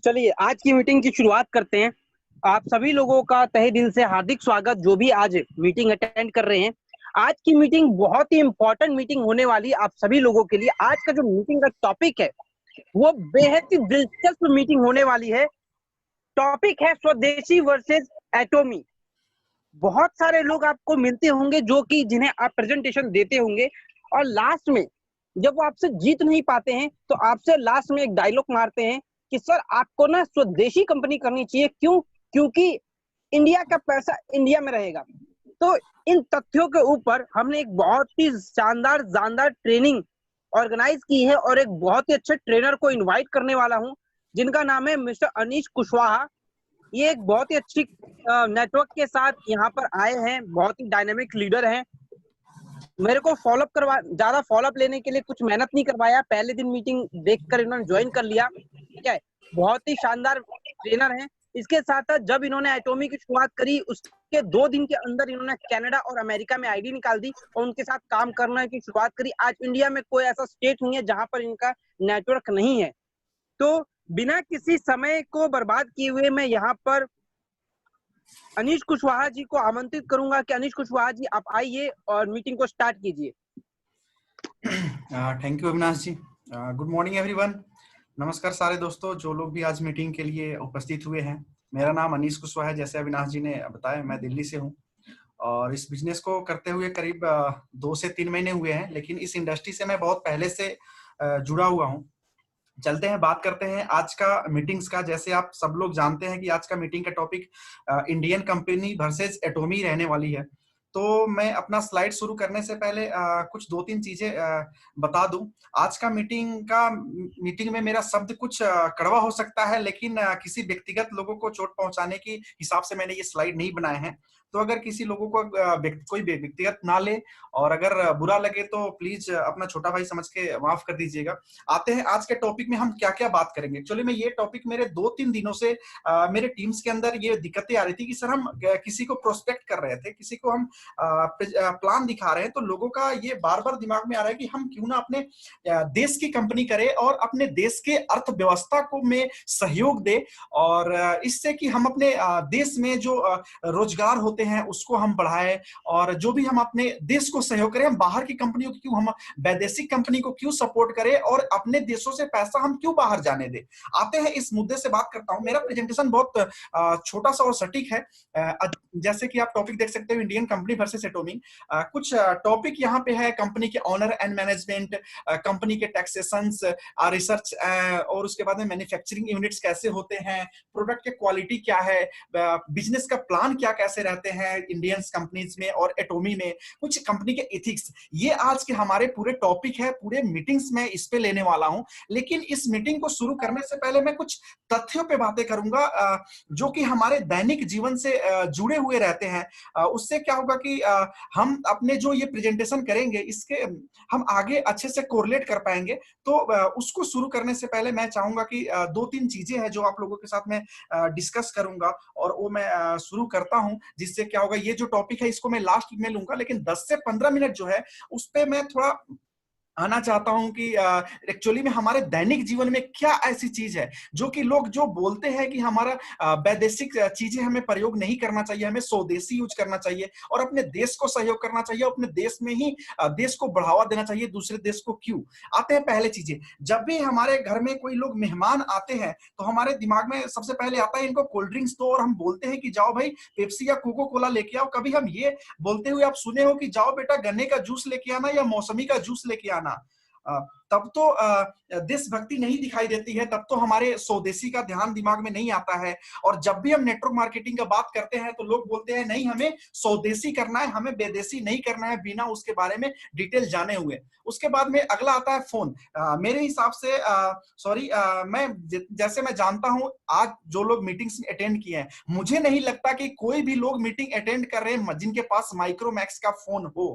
चलिए आज की मीटिंग की शुरुआत करते हैं। आप सभी लोगों का तहे दिल से हार्दिक स्वागत, जो भी आज मीटिंग अटेंड कर रहे हैं। आज की मीटिंग बहुत ही इंपॉर्टेंट मीटिंग होने वाली है आप सभी लोगों के लिए। आज का जो मीटिंग का टॉपिक है वो बेहद ही दिलचस्प मीटिंग होने वाली है। टॉपिक है स्वदेशी वर्सेस एटॉमी। बहुत सारे लोग आपको मिलते होंगे जो कि जिन्हें आप प्रेजेंटेशन देते होंगे, और लास्ट में जब वो आपसे जीत नहीं पाते हैं तो आपसे लास्ट में एक डायलॉग मारते हैं कि सर आपको ना स्वदेशी कंपनी करनी चाहिए। क्यों? क्योंकि इंडिया का पैसा इंडिया में रहेगा। तो इन तथ्यों के ऊपर हमने एक बहुत ही शानदार जानदार ट्रेनिंग ऑर्गेनाइज की है और एक बहुत ही अच्छे ट्रेनर को इनवाइट करने वाला हूं, जिनका नाम है मिस्टर अनीश कुशवाहा। ये एक बहुत ही अच्छी नेटवर्क के साथ यहाँ पर आए हैं, बहुत ही डायनेमिक लीडर हैं। मेरे को फॉलोअप करवा ज्यादा फॉलोअप लेने के लिए कुछ मेहनत नहीं करवाया, पहले दिन मीटिंग देखकर इन्होंने ज्वाइन कर लिया। ठीक है, बहुत ही शानदार ट्रेनर हैं। इसके साथ साथ जब इन्होंने एटॉमी की शुरुआत करी उसके 2 दिन के अंदर इन्होंने कनाडा और अमेरिका में आईडी निकाल दी और उनके साथ काम करने की शुरुआत करी। आज इंडिया में कोई ऐसा स्टेट नहीं है जहां पर इनका नेटवर्क नहीं है। तो बिना किसी समय को बर्बाद किए हुए मैं यहाँ पर अनीश कुशवाहा जी को आमंत्रित करूंगा कि अनीश कुशवाहा जी आप आइए और मीटिंग को स्टार्ट कीजिए। Thank you Avinash ji. Good morning everyone. नमस्कार सारे दोस्तों जो लोग भी आज मीटिंग के लिए उपस्थित हुए हैं। मेरा नाम अनीश कुशवाहा है, जैसे अविनाश जी ने बताया। मैं दिल्ली से हूं और इस बिजनेस को करते हुए करीब 2 से 3 महीने हुए हैं, लेकिन इस इंडस्ट्री से मैं बहुत पहले से जुड़ा हुआ हूं। चलते हैं, बात करते हैं आज का मीटिंग्स का। जैसे आप सब लोग जानते हैं कि आज का मीटिंग का टॉपिक इंडियन कंपनी वर्सेस एटॉमी रहने वाली है। तो मैं अपना स्लाइड शुरू करने से पहले कुछ 2-3 चीजें बता दूं। आज का मीटिंग में मेरा शब्द कुछ कड़वा हो सकता है, लेकिन किसी व्यक्तिगत लोगों को चोट पहुंचाने की हिसाब से मैंने ये स्लाइड नहीं बनाए हैं। तो अगर किसी लोगों को कोई व्यक्तिगत ना ले और अगर बुरा लगे तो प्लीज अपना छोटा भाई समझ के माफ कर दीजिएगा। आते हैं आज के टॉपिक में, हम क्या क्या बात करेंगे। एक्चुअली में ये टॉपिक मेरे 2-3 दिनों से मेरे टीम्स के अंदर ये दिक्कतें आ रही थी कि सर हम किसी को प्रोस्पेक्ट कर रहे थे, किसी को हम प्लान दिखा रहे हैं, तो लोगों का ये बार बार दिमाग में आ रहा है कि हम क्यों ना अपने देश की कंपनी करें और अपने देश के अर्थव्यवस्था को में सहयोग दे, और इससे कि हम अपने देश में जो रोजगार होते हैं उसको हम बढ़ाएं, और जो भी हम अपने देश को सहयोग करें। हम बाहर की कंपनियों को क्यों, हम वैदेशिक कंपनी को क्यों सपोर्ट करें और अपने देशों से पैसा हम क्यों बाहर जाने दें। आते हैं इस मुद्दे से बात करता हूं। मेरा प्रेजेंटेशन बहुत छोटा सा और सटीक है। जैसे कि आप टॉपिक देख सकते हो, इंडियन कंपनी वर्सेस एटॉमी। कुछ टॉपिक यहाँ पे है, कंपनी के ऑनर एंड मैनेजमेंट, कंपनी के टैक्सेशंस, रिसर्च, और उसके बाद में मैन्युफैक्चरिंग यूनिट्स कैसे होते हैं, प्रोडक्ट के क्वालिटी क्या है, बिजनेस का प्लान क्या कैसे रहते हैं इंडियन कंपनीज में और एटॉमी में, कुछ कंपनी के एथिक्स। ये आज के हमारे पूरे टॉपिक है, पूरे मीटिंग्स में इस पे लेने वाला हूं। लेकिन इस मीटिंग को शुरू करने से पहले मैं कुछ तथ्यों पे बातें करूंगा जो कि हमारे दैनिक जीवन से जुड़े हुए रहते हैं। उससे क्या होगा कि हम अपने जो ये प्रेजेंटेशन करेंगे इसके हम आगे अच्छे से कोरिलेट कर पाएंगे। तो उसको शुरू करने से पहले मैं चाहूंगा कि 2-3 चीजें हैं जो आप लोगों के साथ में डिस्कस करूंगा, और वो मैं शुरू करता हूं। जिससे क्या होगा, ये जो टॉपिक है इसको मैं लास्ट में लूंगा, लेकिन 10 से 15 मिनट जो है उस पे मैं थोड़ा आना चाहता हूं कि एक्चुअली में हमारे दैनिक जीवन में क्या ऐसी चीज है जो कि लोग जो बोलते हैं कि हमारा वैदेशिक चीजें हमें प्रयोग नहीं करना चाहिए, हमें स्वदेशी यूज करना चाहिए और अपने देश को सहयोग करना चाहिए, अपने देश में ही देश को बढ़ावा देना चाहिए, दूसरे देश को क्यों। आते हैं पहले चीजें। जब भी हमारे घर में कोई लोग मेहमान आते हैं तो हमारे दिमाग में सबसे पहले आता है इनको कोल्ड ड्रिंक्स दो, और हम बोलते हैं कि जाओ भाई पेप्सी या कोको कोला लेके आओ। कभी हम ये बोलते हुए आप सुने हो कि जाओ बेटा गन्ने का जूस लेके आना या मौसमी का जूस लेके आना। तब तो देशभक्ति नहीं दिखाई देती है, तब तो हमारे स्वदेशी का ध्यान दिमाग में नहीं आता है। और जब भी हम नेटवर्क मार्केटिंग का बात करते हैं तो लोग बोलते हैं नहीं हमें स्वदेशी करना है, हमें विदेशी नहीं करना है, बिना उसके बारे में डिटेल जाने हुए। उसके बाद में अगला आता है फोन। मेरे हिसाब से मैं जैसे मैं जानता हूं आज जो लोग मीटिंग्स अटेंड किए हैं, मुझे नहीं लगता कि कोई भी लोग मीटिंग अटेंड कर रहे हैं जिनके पास माइक्रोमैक्स का फोन हो।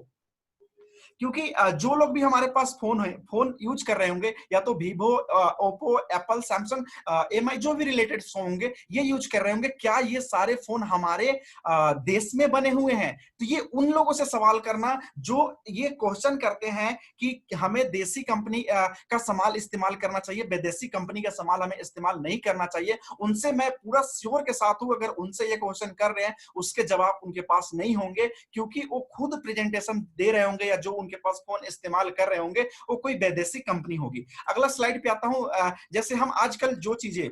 क्योंकि जो लोग भी हमारे पास फोन यूज कर रहे होंगे, या तो Vivo, Oppo, Apple, Samsung, MI, जो भी रिलेटेड फोन होंगे ये यूज कर रहे होंगे, क्या ये सारे फोन हमारे देश में बने हुए हैं? तो ये उन लोगों से सवाल करना जो ये क्वेश्चन करते हैं कि हमें देसी कंपनी का सामान इस्तेमाल करना चाहिए, विदेशी कंपनी का सामान हमें इस्तेमाल नहीं करना चाहिए, उनसे मैं पूरा श्योर के साथ हूं, अगर उनसे ये क्वेश्चन कर रहे हैं उसके जवाब उनके पास नहीं होंगे, क्योंकि वो खुद प्रेजेंटेशन दे रहे होंगे या जो उनके पास फोन इस्तेमाल कर रहे होंगे वो कोई विदेशी कंपनी होगी। अगला स्लाइड पे आता हूं। जैसे हम आजकल जो चीजें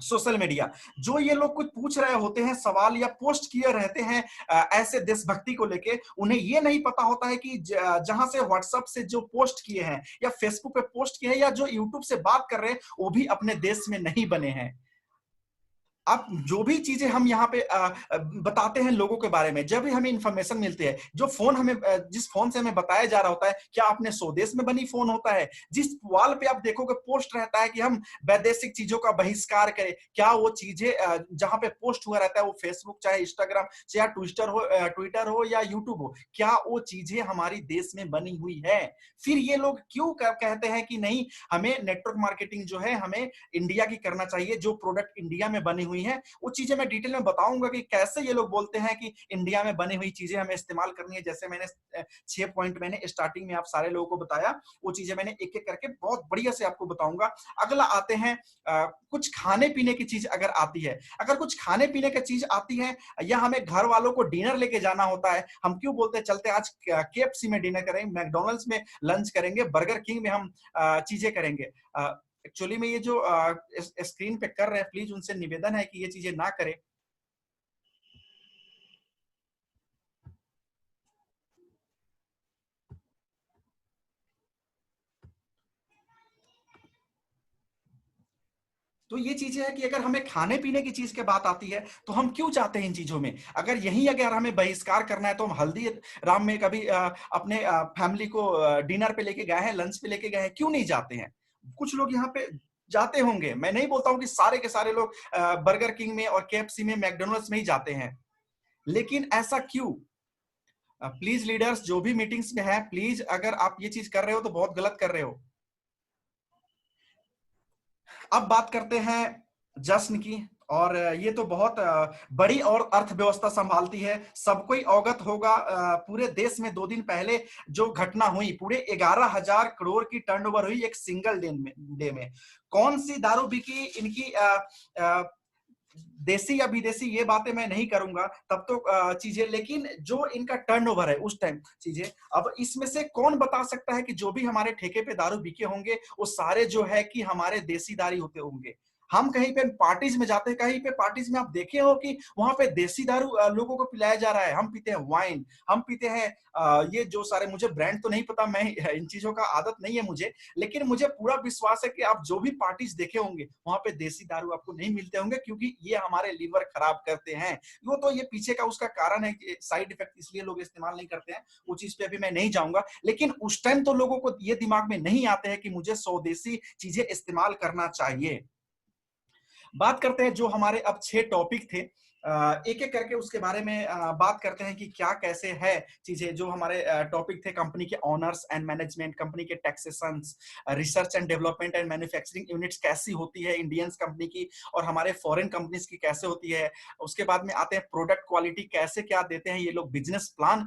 सोशल मीडिया, जो ये लोग कुछ पूछ रहे होते हैं सवाल या पोस्ट किए रहते हैं ऐसे देशभक्ति को लेके, उन्हें ये नहीं पता होता है कि जहां से व्हाट्सएप से जो पोस्ट किए हैं या फेसबुक पे पोस्ट किए हैं या जो यूट्यूब से बात कर रहे हैं वो भी अपने देश में नहीं बने हैं। अब जो भी चीजें हम यहाँ पे बताते हैं लोगों के बारे में, जब भी हमें इंफॉर्मेशन मिलती है, जो फोन हमें जिस फोन से हमें बताया जा रहा होता है, क्या अपने स्वदेश में बनी फोन होता है? जिस वॉल पे आप देखोगे पोस्ट रहता है कि हम वैदेशिक चीजों का बहिष्कार करें, क्या वो चीजें जहां पे पोस्ट हुआ रहता है, वो फेसबुक चाहे इंस्टाग्राम चाहे ट्विटर हो या यूट्यूब हो, क्या वो चीजें हमारी देश में बनी हुई है? फिर ये लोग क्यों कहते हैं कि नहीं, हमें नेटवर्क मार्केटिंग जो है हमें इंडिया की करना चाहिए, जो प्रोडक्ट इंडिया में बनी हुई है वो चीजें मैं डिटेल में बताऊंगा कि कैसे ये लोग बोलते हैं कि इंडिया में बनी हुई चीजें हमें इस्तेमाल करनी है। जैसे मैंने 6 पॉइंट मैंने स्टार्टिंग में आप सारे लोगों को बताया, वो चीजें मैंने एक एक करके बहुत बढ़िया से आपको बताऊंगा। अगला आते हैं कुछ खाने पीने की चीज अगर आती है, अगर कुछ खाने पीने की चीज आती है या हमें घर वालों को डिनर लेके जाना होता है, हम क्यों बोलते हैं चलते आज केएफसी में डिनर करेंगे, मैकडोनल्ड्स में लंच करेंगे, बर्गर किंग में हम चीजें करेंगे। एक्चुअली में ये जो स्क्रीन पे कर रहे हैं, प्लीज उनसे निवेदन है कि ये चीजें ना करें। तो ये चीजें है कि अगर हमें खाने पीने की चीज की बात आती है तो हम क्यों चाहते हैं इन चीजों में? अगर हमें बहिष्कार करना है तो हम हल्दी राम में कभी अपने फैमिली को डिनर पे लेके गए हैं, लंच पे लेके गए हैं, क्यों नहीं जाते हैं? कुछ लोग यहाँ पे जाते होंगे, मैं नहीं बोलता हूं कि सारे के सारे लोग बर्गर किंग में और केएफसी में, मैकडोनल्ड्स में ही जाते हैं, लेकिन ऐसा क्यों? प्लीज लीडर्स जो भी मीटिंग्स में है, प्लीज अगर आप ये चीज कर रहे हो तो बहुत गलत कर रहे हो। अब बात करते हैं जश्न की, और ये तो बहुत बड़ी और अर्थव्यवस्था संभालती है, सबको ही अवगत होगा। पूरे देश में 2 दिन पहले जो घटना हुई, पूरे 11,000 करोड़ की टर्नओवर हुई एक सिंगल डे में। कौन सी दारू बिकी, इनकी देसी या विदेशी ये बातें मैं नहीं करूंगा तब तो चीजें, लेकिन जो इनका टर्नओवर है उस टाइम चीजें, अब इसमें से कौन बता सकता है कि जो भी हमारे ठेके पे दारू बिके होंगे वो सारे जो है कि हमारे देसी दारू होते होंगे? हम कहीं पे पार्टीज में जाते हैं, कहीं पे पार्टीज में आप देखे हो कि वहां पे देसी दारू लोगों को पिलाया जा रहा है? हम पीते हैं वाइन, हम पीते हैं ये जो सारे, मुझे ब्रांड तो नहीं पता, मैं इन चीजों का आदत नहीं है मुझे, लेकिन मुझे पूरा विश्वास है कि आप जो भी पार्टीज देखे होंगे वहां पे देसी दारू आपको नहीं मिलते होंगे, क्योंकि ये हमारे लीवर खराब करते हैं। वो तो ये पीछे का उसका कारण है कि साइड इफेक्ट, इसलिए लोग इस्तेमाल नहीं करते हैं, वो चीज पे अभी मैं नहीं जाऊंगा। लेकिन उस टाइम तो लोगों को ये दिमाग में नहीं आते हैं कि मुझे स्वदेशी चीजें इस्तेमाल करना चाहिए। बात करते हैं जो हमारे अब 6 टॉपिक थे, एक एक करके उसके बारे में बात करते हैं कि क्या कैसे है चीजें। जो हमारे टॉपिक थे, कंपनी के ऑनर्स एंड मैनेजमेंट, कंपनी के taxation, research and development and manufacturing units कैसी होती है इंडियन कंपनी की, और हमारे फॉरेन कंपनीज की कैसे होती है। उसके बाद में आते हैं प्रोडक्ट क्वालिटी कैसे क्या देते हैं ये लोग, बिजनेस प्लान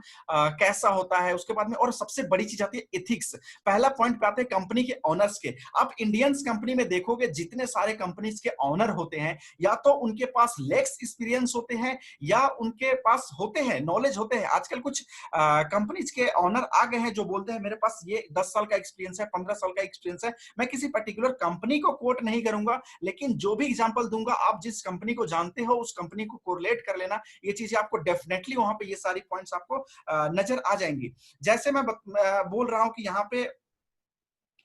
कैसा होता है। उसके बाद में और सबसे बड़ी चीज आती है एथिक्स। पहला पॉइंट पे आते हैं कंपनी के ऑनर्स के। आप इंडियंस कंपनी में देखोगे जितने सारे कंपनीज के ऑनर होते हैं, या तो उनके पास लेक्स एक्सपीरियंस होते हैं या उनके पास होते हैं नॉलेज होते हैं। आजकल कुछ कंपनीज के ऑनर आ गए हैं जो बोलते हैं मेरे पास ये 10 साल का एक्सपीरियंस है, 15 साल का एक्सपीरियंस है। मैं किसी पर्टिकुलर कंपनी को कोट नहीं करूंगा, लेकिन जो भी एग्जांपल दूंगा आप जिस कंपनी को जानते हो उस कंपनी को कोरिलेट कर लेना। ये चीजें आपको डेफिनेटली वहां पे ये सारी पॉइंट्स आपको नजर आ जाएंगी। जैसे मैं बोल रहा हूं कि यहाँ पे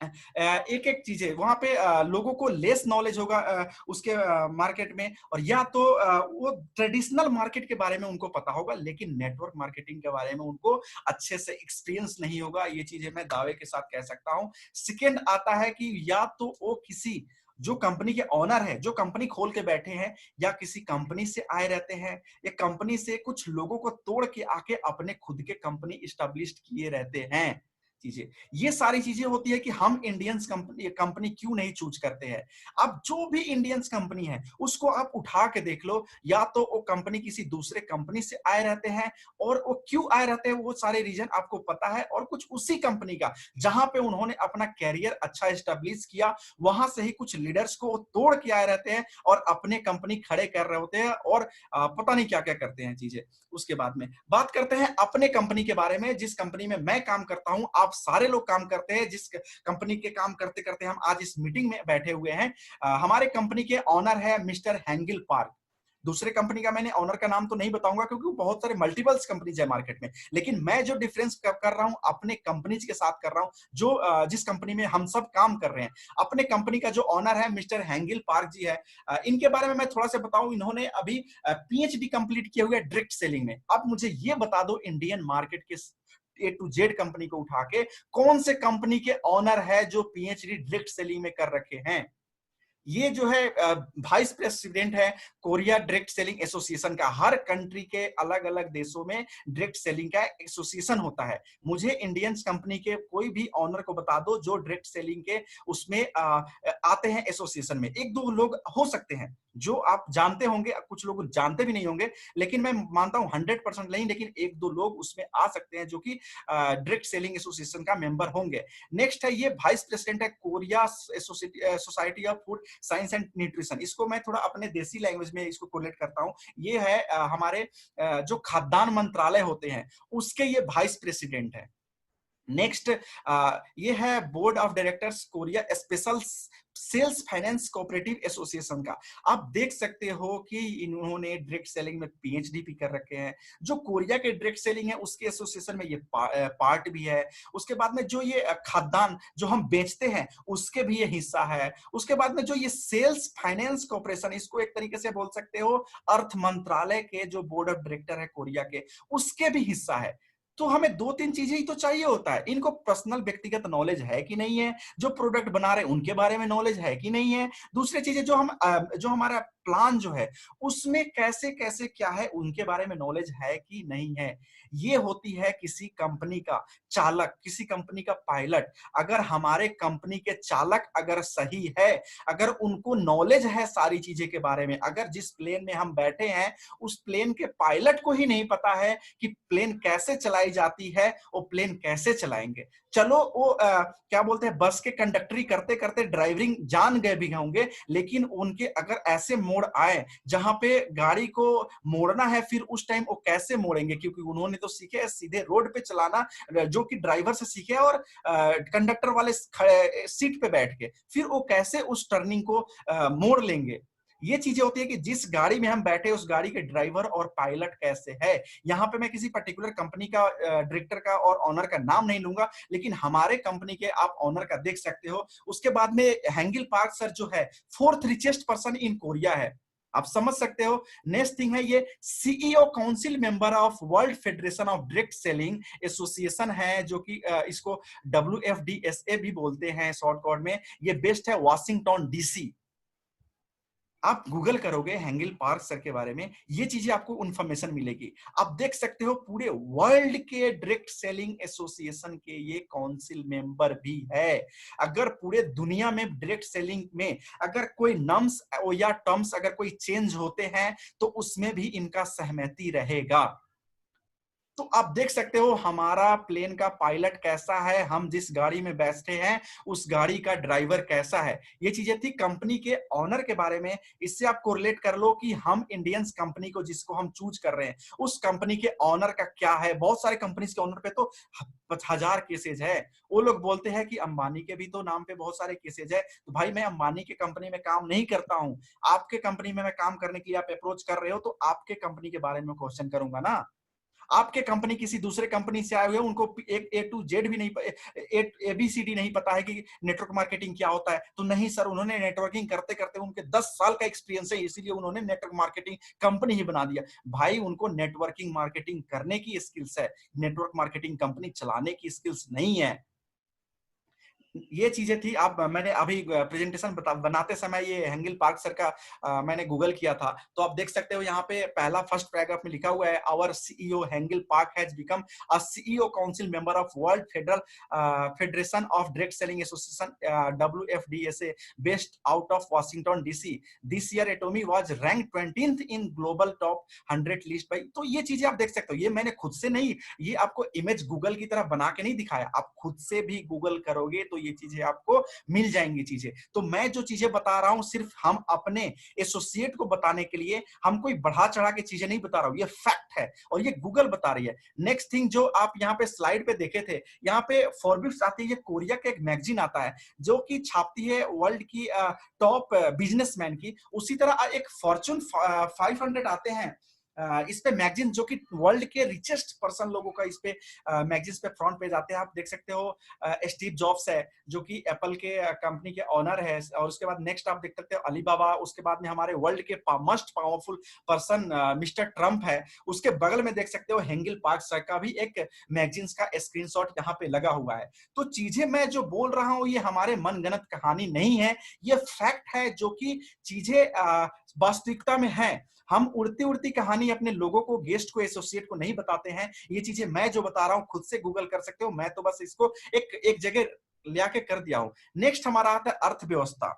एक एक चीजें वहां पे लोगों को लेस नॉलेज होगा उसके मार्केट में, और या तो वो ट्रेडिशनल मार्केट के बारे में उनको पता होगा, लेकिन नेटवर्क मार्केटिंग के बारे में उनको अच्छे से एक्सपीरियंस नहीं होगा। ये चीजें मैं दावे के साथ कह सकता हूं। सेकेंड आता है कि या तो वो किसी जो कंपनी के ऑनर है, जो कंपनी खोल के बैठे हैं, या किसी कंपनी से आए रहते हैं, या कंपनी से कुछ लोगों को तोड़ के आके अपने खुद के कंपनी स्टैब्लिश किए रहते हैं। चीजें, ये सारी चीजें होती है कि हम इंडियंस कंपनी क्यों नहीं चूज करते हैं। अब जो भी इंडियंस कंपनी है उसको आप उठा के देख लो, या तो वो कंपनी किसी दूसरे कंपनी से आए रहते हैं, और वो क्यों आए रहते हैं वो सारे रीजन आपको पता है, और कुछ उसी कंपनी का जहां पे उन्होंने अपना कैरियर अच्छा एस्टेब्लिश किया वहां से ही कुछ लीडर्स को तोड़ के आए रहते हैं और अपने कंपनी खड़े कर रहे होते हैं, और पता नहीं क्या क्या करते हैं चीजें। उसके बाद में बात करते हैं अपने कंपनी के बारे में, जिस कंपनी में मैं काम करता हूं, आप सारे लोग काम करते हैं, जिस कंपनी के काम करते करते हम आज इस मीटिंग में बैठे हुए हैं। हमारे कंपनी के ऑनर है मिस्टर हैंगिल पार्क। दूसरे कंपनी का मैंने ऑनर का नाम तो नहीं बताऊंगा क्योंकि बहुत सारे मल्टीपल्स कंपनीज है मार्केट में, लेकिन मैं जो डिफरेंस कर रहा हूं अपने कंपनीज के साथ कर रहा हूं, जो जिस कंपनी में हम सब काम कर रहे हैं, अपने कंपनी का जो ऑनर है मिस्टर हैंगिल पार्क जी है। इनके बारे में मैं थोड़ा सा बताऊं, इन्होंने अभी पीएचडी कंप्लीट किया हुआ है डायरेक्ट सेलिंग में। अब मुझे ये बता दो, इंडियन मार्केट के ए टू जेड कंपनी को उठा के कौन से कंपनी के ऑनर है जो पीएचडी डायरेक्ट सेलिंग में कर रखे हैं। ये जो है वाइस प्रेसिडेंट है कोरिया डायरेक्ट सेलिंग एसोसिएशन का। हर कंट्री के अलग अलग देशों में डायरेक्ट सेलिंग का एसोसिएशन होता है। मुझे इंडियंस कंपनी के कोई भी ऑनर को बता दो जो डायरेक्ट सेलिंग के उसमें आते हैं एसोसिएशन में। एक दो लोग हो सकते हैं जो आप जानते होंगे, कुछ लोग जानते भी नहीं होंगे, लेकिन मैं मानता हूं 100% नहीं, लेकिन एक दो लोग उसमें आ सकते हैं जो कि डायरेक्ट सेलिंग एसोसिएशन का मेंबर होंगे। नेक्स्ट है ये वाइस प्रेसिडेंट है Korea society of food science and nutrition. इसको मैं थोड़ा अपने देसी लैंग्वेज में इसको कोलेट करता हूं। ये है हमारे जो खाद्यान्न मंत्रालय होते हैं उसके ये वाइस प्रेसिडेंट है। नेक्स्ट ये है board of directors Korea special cells finance cooperative association का। आप देख सकते हो कि इन्होंने डायरेक्ट सेलिंग में पीएचडी भी कर रखे हैं। जो कोरिया के डायरेक्ट सेलिंग है उसके एसोसिएशन में ये पार्ट भी है। उसके बाद में जो ये खाद्यान्न जो हम बेचते हैं उसके भी ये हिस्सा है। उसके बाद में जो ये सेल्स फाइनेंस कॉर्पोरेशन, इसको एक तरीके से बोल सकते हो अर्थ मंत्रालय के जो बोर्ड ऑफ डायरेक्टर है कोरिया के, उसके भी हिस्सा है। तो हमें दो तीन चीजें ही तो चाहिए होता है। इनको पर्सनल व्यक्तिगत नॉलेज है कि नहीं है, जो प्रोडक्ट बना रहे हैं उनके बारे में नॉलेज है कि नहीं है, दूसरी चीजें जो हमारा प्लान जो है उसमें कैसे कैसे क्या है उनके बारे में नॉलेज है कि नहीं है। ये होती है किसी कंपनी का चालक, किसी कंपनी का पायलट। अगर हमारे कंपनी के चालक अगर सही है, अगर उनको नॉलेज है सारी चीजें के बारे में, अगर जिस प्लेन में हम बैठे हैं उस प्लेन के पायलट को ही नहीं पता है कि प्लेन कैसे चलाई जाती है, वो प्लेन कैसे चलाएंगे। चलो वो क्या बोलते हैं, बस के कंडक्टरी करते करते ड्राइविंग जान गए भी होंगे, लेकिन उनके अगर ऐसे मोड़ आए जहां पे गाड़ी को मोड़ना है, फिर उस टाइम वो कैसे मोड़ेंगे, क्योंकि उन्होंने तो सीखे है सीधे रोड पे चलाना, जो कि ड्राइवर से सीखे और कंडक्टर वाले सीट पे बैठ के, फिर वो कैसे उस टर्निंग को मोड़ लेंगे। ये चीजें होती है कि जिस गाड़ी में हम बैठे उस गाड़ी के ड्राइवर और पायलट कैसे है। यहाँ पे मैं किसी पर्टिकुलर कंपनी का डायरेक्टर का और ऑनर का नाम नहीं लूंगा, लेकिन हमारे कंपनी के आप ऑनर का देख सकते हो। उसके बाद में हैंगिल पार्क सर जो है 4th richest person in Korea है, आप समझ सकते हो। नेक्स्ट थिंग है ये CEO council member of World Federation of Direct Selling association है, जो कि इसको WFDSA भी बोलते हैं शॉर्ट कोड में। ये बेस्ड है वाशिंगटन DC। आप गूगल करोगे हैंगिल पार्क सर के बारे में, ये चीजें आपको इंफॉर्मेशन मिलेगी। आप देख सकते हो पूरे वर्ल्ड के डायरेक्ट सेलिंग एसोसिएशन के ये काउंसिल मेंबर भी है। अगर पूरे दुनिया में डायरेक्ट सेलिंग में अगर कोई नम्स या टर्म्स अगर कोई चेंज होते हैं तो उसमें भी इनका सहमति रहेगा। तो आप देख सकते हो हमारा प्लेन का पायलट कैसा है, हम जिस गाड़ी में बैठे हैं उस गाड़ी का ड्राइवर कैसा है। ये चीजें थी कंपनी के ऑनर के बारे में। इससे आप कोरिलेट कर लो कि हम इंडियंस कंपनी को जिसको हम चूज कर रहे हैं उस कंपनी के ऑनर का क्या है। बहुत सारे कंपनीज के ऑनर पे तो 1000 केसेज है। वो लोग बोलते हैं कि अंबानी के भी तो नाम पे बहुत सारे केसेज है। तो भाई मैं अंबानी के कंपनी में काम नहीं करता हूं, आपके कंपनी में मैं काम करने के लिए आप अप्रोच कर रहे हो तो आपके कंपनी के बारे में क्वेश्चन करूंगा ना। आपके कंपनी किसी दूसरे कंपनी से आए हुए, उनको एक A to Z भी नहीं, ABCD नहीं पता है कि नेटवर्क मार्केटिंग क्या होता है। तो नहीं सर, उन्होंने नेटवर्किंग करते करते उनके 10 साल का एक्सपीरियंस है, इसीलिए उन्होंने नेटवर्क मार्केटिंग कंपनी ही बना दिया। भाई उनको नेटवर्किंग मार्केटिंग करने की स्किल्स है, नेटवर्क मार्केटिंग कंपनी चलाने की स्किल्स नहीं है। ये चीजें थी। आप मैंने अभी प्रेजेंटेशन बनाते समय ये हेंगिल पार्क सर का मैंने गूगल किया था, तो आप देख सकते हो यहाँ पे पहला फर्स्ट पैराग्राफ में लिखा हुआ है, our CEO Hangil Park has become a CEO council member of World Federation of Direct Selling Association WFDSA based out of Washington DC. This year Atomy was rank 20th in global top 100 list by. तो ये चीजें आप देख सकते हो, ये मैंने खुद से नहीं, ये आपको इमेज गूगल की तरह बना के नहीं दिखाया, आप खुद से भी गूगल करोगे तो ये चीजें आपको मिल जाएंगी चीजें। तो मैं जो चीजें बता रहा हूं सिर्फ हम अपने एसोसिएट को बताने के लिए, हम कोई बढ़ा चढ़ा के चीजें नहीं बता रहा हूं, ये फैक्ट है और ये गूगल बता रही है। नेक्स्ट थिंग जो आप यहाँ पे स्लाइड पे देखे थे, यहाँ पे फॉरब्स आती है, ये कोरिया का एक मैगजीन आता है जो कि छापती है वर्ल्ड की टॉप बिजनेसमैन की। उसी तरह एक फॉर्चून 500 आते हैं इस पे मैगजीन, जो कि वर्ल्ड के रिचेस्ट पर्सन लोगों का इस पे मैगजीन पे फ्रंट पेज आते हैं। आप देख सकते हो स्टीव जॉब्स है जो कि एप्पल के कंपनी के ऑनर है, और उसके बाद नेक्स्ट आप देख सकते हो अलीबाबा, उसके बाद में हमारे वर्ल्ड के most powerful person mister Trump है, उसके बगल में देख सकते हो हेंगिल पार्क सर का भी एक मैगजीन का स्क्रीनशॉट यहाँ पे लगा हुआ है। तो चीजें मैं जो बोल रहा हूँ ये हमारे मनगढ़ंत कहानी नहीं है, ये फैक्ट है जो कि चीजें वास्तविकता में है। हम उड़ती उड़ती कहानी अपने लोगों को, गेस्ट को, एसोसिएट को नहीं बताते हैं। ये चीजें मैं जो बता रहा हूं खुद से गूगल कर सकते हो, मैं तो बस इसको एक जगह ले आके कर दिया हूं। नेक्स्ट हमारा आता है अर्थव्यवस्था।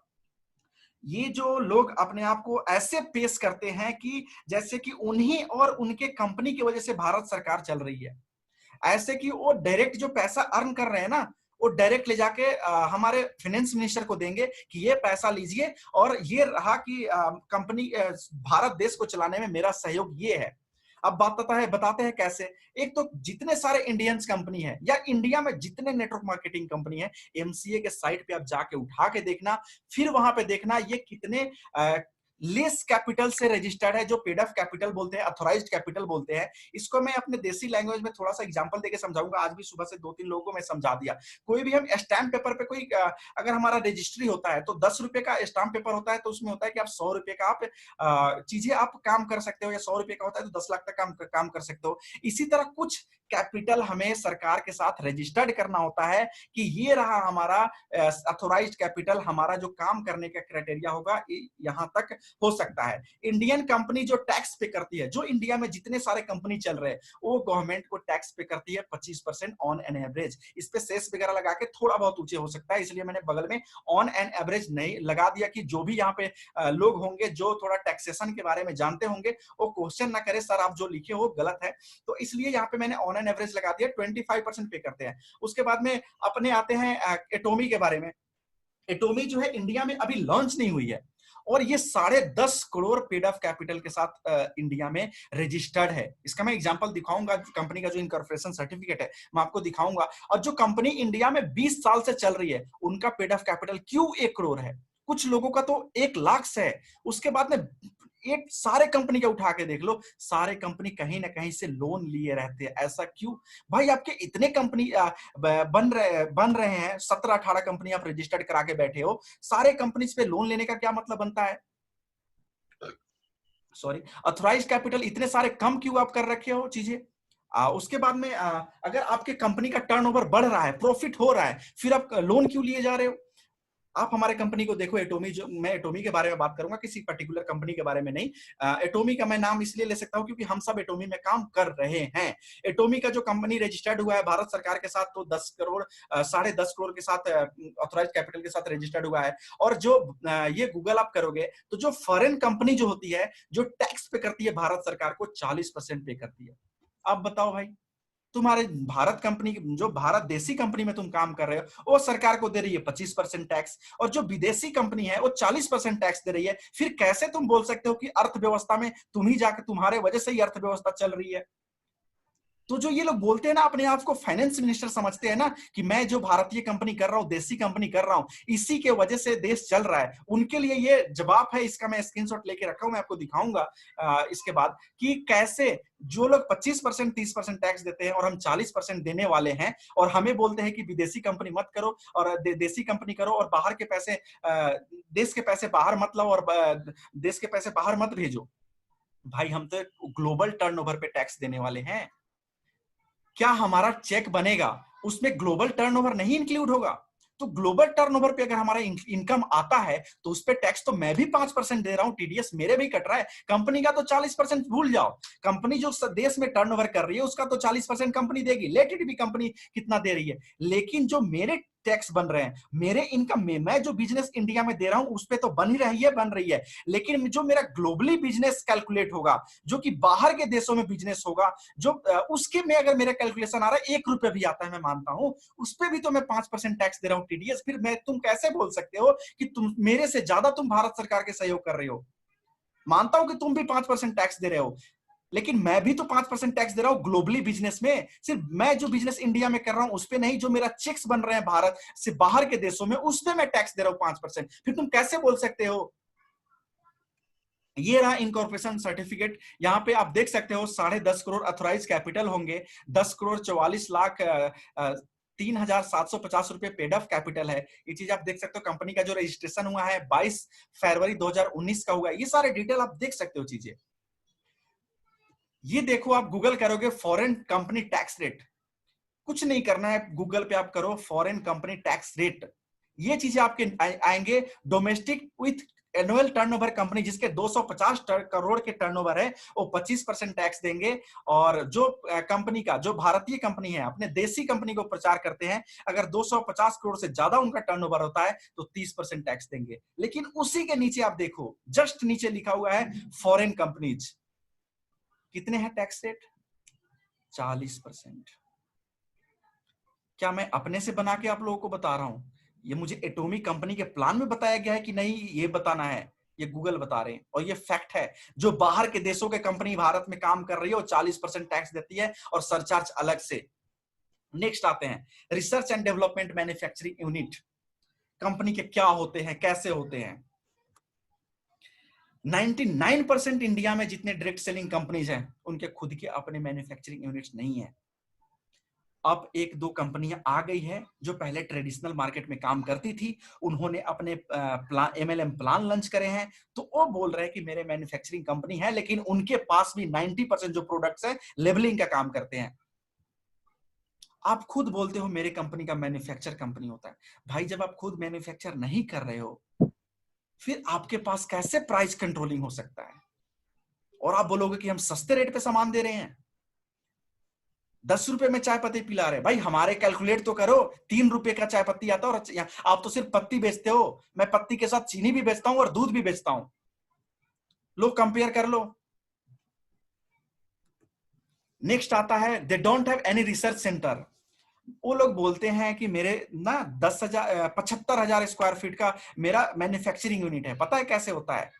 ये जो लोग अपने आप को ऐसे पेश करते हैं कि जैसे कि उन्हीं और उनके कंपनी की वजह से भारत सरकार चल रही है, ऐसे कि वो डायरेक्ट जो पैसा अर्न कर रहे हैं ना, वो डायरेक्ट ले जाके हमारे फाइनेंस मिनिस्टर को देंगे कि ये पैसा लीजिए और ये रहा कि कंपनी भारत देश को चलाने में मेरा सहयोग ये है। अब बताते हैं कैसे। एक तो जितने सारे इंडियंस कंपनी है या इंडिया में जितने नेटवर्क मार्केटिंग कंपनी है, एमसीए के साइट पे आप जाके उठा के देखना, फिर वहां पे देखना ये कितने लेस कैपिटल से रजिस्टर्ड है, जो पेड अप कैपिटल बोलते हैं, अथोराइज्ड कैपिटल बोलते हैं। इसको मैं अपने देसी लैंग्वेज में थोड़ा सा एग्जांपल देके समझाऊंगा। आज भी सुबह से 2-3 लोगों को मैं समझा दिया। कोई भी हम स्टैम्प पेपर पे कोई अगर हमारा रजिस्ट्री होता है तो 10 रुपए का स्टैम्प पेपर होता है, तो उसमें होता है कि आप 100 रुपए का आप चीजें आप काम कर सकते हो, या 100 रुपए का होता है तो 10 लाख तक काम कर सकते हो। इसी तरह कुछ कैपिटल हमें सरकार के साथ रजिस्टर्ड करना होता है कि ये रहा हमारा अथोराइज्ड कैपिटल, हमारा जो काम करने का क्राइटेरिया होगा यहां तक हो सकता है। इंडियन कंपनी जो टैक्स पे करती है, जो इंडिया में जितने सारे कंपनी चल रहे हैं वो गवर्नमेंट को टैक्स पे करती है 25% ऑन एन एवरेज। इस पे सेस वगैरह लगा के थोड़ा बहुत ऊंचे हो सकता है, इसलिए मैंने बगल में ऑन एन एवरेज नहीं लगा दिया कि जो भी यहाँ पे लोग होंगे जो थोड़ा टैक्सेशन के बारे में जानते होंगे वो क्वेश्चन ना करे सर आप जो लिखे हो गलत है। तो इसलिए यहाँ पे मैंने ऑन एन एवरेज लगा दिया, 25% पे करते हैं। उसके बाद में अपने आते हैं एटोमी के बारे में। एटोमी जो है इंडिया में अभी लॉन्च नहीं हुई है, और ये 10.5 करोड़ पेड ऑफ कैपिटल के साथ इंडिया में रजिस्टर्ड है। इसका मैं एग्जांपल दिखाऊंगा, कंपनी का जो इनकॉर्पोरेशन सर्टिफिकेट है मैं आपको दिखाऊंगा। और जो कंपनी इंडिया में 20 साल से चल रही है उनका पेड ऑफ कैपिटल क्यों 1 करोड़ है, कुछ लोगों का तो 1 लाख से है। उसके बाद में एक सारे कंपनी का उठा के देख लो, सारे कंपनी कहीं ना कहीं से लोन लिए रहते हैं। ऐसा क्यों भाई? आपके इतने कंपनी बन रहे हैं, 17-18 कंपनी आप रजिस्टर्ड करा के बैठे हो, सारे कंपनीज पे लोन लेने का क्या मतलब बनता है? सॉरी, अथोराइज्ड कैपिटल इतने सारे कम क्यों आप कर रखे हो चीजें? उसके बाद में अगर आपके कंपनी का टर्नओवर बढ़ रहा है, प्रॉफिट हो रहा है, फिर आप लोन क्यों लिए जा रहे हो? आप हमारे कंपनी को देखो, एटोमी, जो मैं एटोमी के बारे में बात करूंगा, किसी पर्टिकुलर कंपनी के बारे में नहीं। एटोमी का मैं नाम इसलिए ले सकता हूं क्योंकि हम सब एटोमी में काम कर रहे हैं। एटोमी का जो कंपनी रजिस्टर्ड हुआ है भारत सरकार के साथ, तो 10 करोड़ 10.5 करोड़ के साथ ऑथोराइज कैपिटल के साथ रजिस्टर्ड हुआ है। और जो ये गूगल आप करोगे तो जो फॉरेन कंपनी जो होती है, जो टैक्स पे करती है भारत सरकार को 40% पे करती है। आप बताओ भाई, तुम्हारे भारत कंपनी, जो भारत देसी कंपनी में तुम काम कर रहे हो, वो सरकार को दे रही है 25% टैक्स, और जो विदेशी कंपनी है वो 40% टैक्स दे रही है। फिर कैसे तुम बोल सकते हो कि अर्थव्यवस्था में तुम ही जाकर, तुम्हारे वजह से ही अर्थव्यवस्था चल रही है? तो जो ये लोग बोलते हैं ना, अपने आप को फाइनेंस मिनिस्टर समझते हैं ना, कि मैं जो भारतीय कंपनी कर रहा हूं, देसी कंपनी कर रहा हूं, इसी के वजह से देश चल रहा है, उनके लिए ये जवाब है। इसका मैं स्क्रीनशॉट लेके रखा हूं, मैं आपको दिखाऊंगा इसके बाद कि कैसे जो लोग 25% 30% टैक्स देते हैं और हम 40% देने वाले हैं, और हमें बोलते हैं कि विदेशी कंपनी मत करो और देसी कंपनी करो, और बाहर के पैसे, देश के पैसे बाहर मत लाओ, और देश के पैसे बाहर मत भेजो। भाई हम तो ग्लोबल टर्नओवर पे टैक्स देने वाले हैं। क्या हमारा चेक बनेगा उसमें ग्लोबल टर्नओवर नहीं इंक्लूड होगा? तो ग्लोबल टर्नओवर पे अगर हमारा इनकम आता है तो उस पे टैक्स तो मैं भी 5% दे रहा हूं, टीडीएस मेरे भी कट रहा है। कंपनी का तो 40% भूल जाओ, कंपनी जो देश में टर्नओवर कर रही है उसका तो 40% कंपनी देगी, लेट इट भी कंपनी कितना दे रही है। लेकिन जो मेरे टैक्स बन रहे हैं, मेरे इनकम में, मैं जो बिजनेस इंडिया में दे रहा हूं उस पे तो बन रही है, लेकिन जो मेरा ग्लोबली बिजनेस कैलकुलेट होगा, जो कि बाहर के देशों में बिजनेस होगा, जो उसके में अगर मेरा कैलकुलेशन आ रहा है 1 रुपए भी आता है, मैं मानता हूं, उस पे भी तो मैं 5% टैक्स दे रहा हूं टीडीएस। फिर तुम कैसे बोल सकते हो कि तुम मेरे से ज्यादा तुम भारत सरकार के सहयोग कर रहे हो? मानता हूं कि तुम भी 5% टैक्स दे रहे हो, लेकिन मैं भी तो 5% टैक्स दे रहा हूं ग्लोबली बिजनेस में। सिर्फ मैं जो बिजनेस इंडिया में कर रहा हूं उस पे नहीं, जो मेरा चेक्स बन रहे हैं भारत से बाहर के देशों में, उस पे मैं टैक्स दे रहा हूं 5%। फिर तुम कैसे बोल सकते हो? ये रहा इनकॉर्पोरेशन सर्टिफिकेट। यहां पे आप देख सकते हो 10.5 करोड़ अथोराइज कैपिटल होंगे, 10 करोड़ 44 लाख 3,750 रुपए पेड ऑफ कैपिटल है। ये चीज आप देख सकते हो। कंपनी का जो रजिस्ट्रेशन हुआ है 22 फरवरी 2019 का हुआ है। ये सारे डिटेल आप देख सकते हो चीजें। ये देखो, आप गूगल करोगे फॉरेन कंपनी टैक्स रेट, कुछ नहीं करना है, गूगल पे आप करो फॉरेन कंपनी टैक्स रेट, ये चीजें आपके आएंगे। Domestic with annual turnover company जिसके 250 करोड़ के टर्नओवर है, वो 25% टैक्स देंगे। और जो कंपनी का, जो भारतीय कंपनी है, अपने देसी कंपनी को प्रचार करते हैं, अगर 250 करोड़ से ज्यादा उनका टर्नओवर होता है तो 30% टैक्स देंगे। लेकिन उसी के नीचे आप देखो, जस्ट नीचे लिखा हुआ है फॉरेन कंपनीज, कितने हैं टैक्स रेट? 40%। क्या मैं अपने से बना के आप लोगों को बता रहा हूं? ये मुझे एटॉमिक कंपनी के प्लान में बताया गया है कि नहीं ये बताना है? ये गूगल बता रहे हैं और ये फैक्ट है। जो बाहर के देशों के कंपनी भारत में काम कर रही है वो 40% टैक्स देती है और सरचार्ज अलग से। नेक्स्ट आते हैं research and development manufacturing unit. Company के क्या होते हैं, कैसे होते हैं? 99% इंडिया में जितने डायरेक्ट सेलिंग कंपनीज हैं उनके खुद के अपने मैन्युफैक्चरिंग यूनिट्स नहीं है। अब एक दो कंपनियां आ गई है जो पहले ट्रेडिशनल मार्केट में काम करती थी, उन्होंने अपने एमएलएम प्लान लॉन्च करे हैं, तो वो बोल रहे हैं कि मेरे मैन्युफैक्चरिंग कंपनी है, लेकिन उनके पास भी 90% जो प्रोडक्ट्स है लेबलिंग का काम करते हैं। आप खुद बोलते हो मेरे कंपनी का मैन्युफैक्चर कंपनी होता है। भाई जब आप खुद मैन्युफैक्चर नहीं कर रहे हो फिर आपके पास कैसे प्राइस कंट्रोलिंग हो सकता है? और आप बोलोगे कि हम सस्ते रेट पे सामान दे रहे हैं, 10 रुपए में चाय पत्ती पिला रहे। भाई हमारे कैलकुलेट तो करो, 3 रुपए का चाय पत्ती आता है और आप तो सिर्फ पत्ती बेचते हो, मैं पत्ती के साथ चीनी भी बेचता हूं और दूध भी बेचता हूं। लो कंपेयर कर लो। नेक्स्ट आता है they don't have any research centre. वो लोग बोलते हैं कि मेरे ना 75,000 स्क्वायर फीट का मेरा मैन्युफैक्चरिंग यूनिट है। पता है कैसे होता है?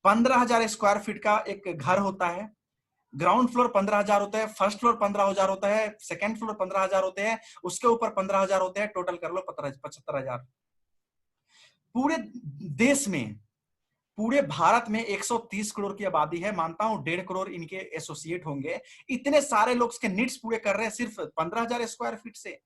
15,000 स्क्वायर फीट का एक घर होता है, ग्राउंड फ्लोर 15,000 होता है, फर्स्ट फ्लोर 15,000 होता है, सेकंड फ्लोर 15,000 होते हैं, उसके ऊपर 15,000 होते हैं, टोटल कर लो 75,000। पूरे देश में, पूरे भारत में 130 करोड़ की आबादी है, मानता हूं 1.5 करोड़ इनके एसोसिएट होंगे। इतने सारे लोग इसके नीड्स पूरे कर रहे हैं सिर्फ 15,000 स्क्वायर फीट से।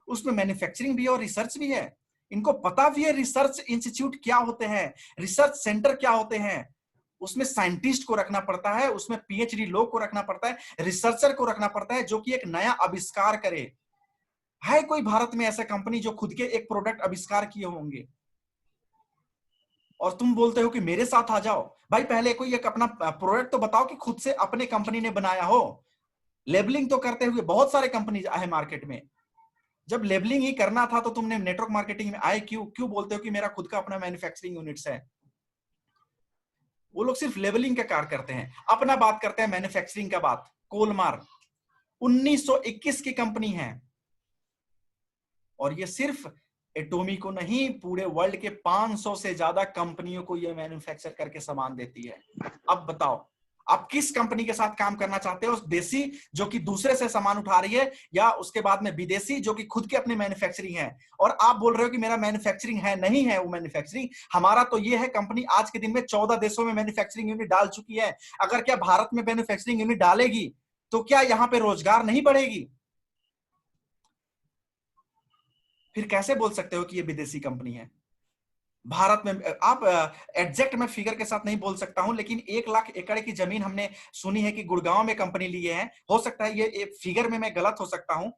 उसमें मैन्युफैक्चरिंग भी है और रिसर्च भी है। इनको पता भी है रिसर्च इंस्टीट्यूट क्या होते हैं, रिसर्च सेंटर क्या होते हैं। उसमें साइंटिस्ट को रखना पड़ता है, उसमें पीएचडी लोग को रखना पड़ता है, रिसर्चर को रखना पड़ता है जो कि एक नया आविष्कार करे। है कोई भारत में ऐसा कंपनी जो खुद के एक प्रोडक्ट आविष्कार किए होंगे? और तुम बोलते हो कि मेरे साथ आ जाओ। भाई पहले कोई एक अपना प्रोडक्ट तो बताओ कि खुद से अपने कंपनी ने बनाया हो। लेबलिंग तो करते हुए बहुत सारे कंपनी है मार्केट में। जब लेबलिंग ही करना था तो तुमने नेटवर्क मार्केटिंग में आए क्यों बोलते हो कि मेरा खुद का अपना मैन्युफैक्चरिंग यूनिट्स है? वो लोग सिर्फ लेबलिंग का कार्य करते हैं। अपना बात करते हैं मैन्युफैक्चरिंग का बात। कोलमार 1921 की कंपनी है और ये सिर्फ एटोमी को नहीं, पूरे वर्ल्ड के 500 से ज्यादा कंपनियों को ये मैन्युफैक्चर करके सामान देती है। अब बताओ आप किस कंपनी के साथ काम करना चाहते हो? देसी जो कि दूसरे से सामान उठा रही है, या उसके बाद में विदेशी जो कि खुद के अपनी मैन्युफैक्चरिंग है? और आप बोल रहे हो कि मेरा मैन्युफैक्चरिंग है, नहीं है वो मैन्युफैक्चरिंग। हमारा तो ये है, कंपनी आज के दिन में 14 देशों में मैन्युफैक्चरिंग यूनिट डाल चुकी है। अगर क्या भारत में मैन्युफैक्चरिंग यूनिट डालेगी तो क्या यहां पे रोजगार नहीं बढ़ेगी? फिर कैसे बोल सकते हो कि ये विदेशी कंपनी है? भारत में आप एग्जैक्ट मैं फिगर के साथ नहीं बोल सकता हूं, लेकिन 1 लाख एकड़ की जमीन हमने सुनी है कि गुड़गांव में कंपनी लिए हैं। हो सकता है ये फिगर में मैं गलत हो सकता हूं।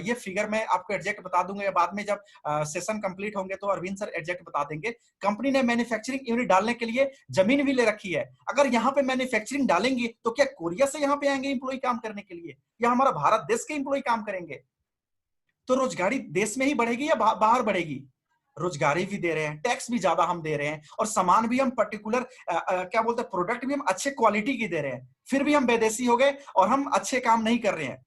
ये फिगर मैं आपको एग्जैक्ट बता दूंगा, या बाद में जब सेशन कंप्लीट होंगे तो अरविंद सर एग्जैक्ट बता देंगे। कंपनी ने मैन्युफैक्चरिंग यूनिट डालने के लिए जमीन भी ले रखी है। अगर यहाँ पे मैन्युफैक्चरिंग डालेंगी तो क्या कोरिया से यहाँ पे आएंगे इंप्लॉय काम करने के लिए, या हमारा भारत देश के इंप्लॉय काम करेंगे? तो रोजगारी देश में ही बढ़ेगी या बाहर बढ़ेगी? रोजगारी भी दे रहे हैं, टैक्स भी ज्यादा हम दे रहे हैं, और सामान भी हम पर्टिकुलर क्या बोलते हैं, प्रोडक्ट भी हम अच्छे क्वालिटी की दे रहे हैं, फिर भी हम विदेशी हो गए और हम अच्छे काम नहीं कर रहे हैं।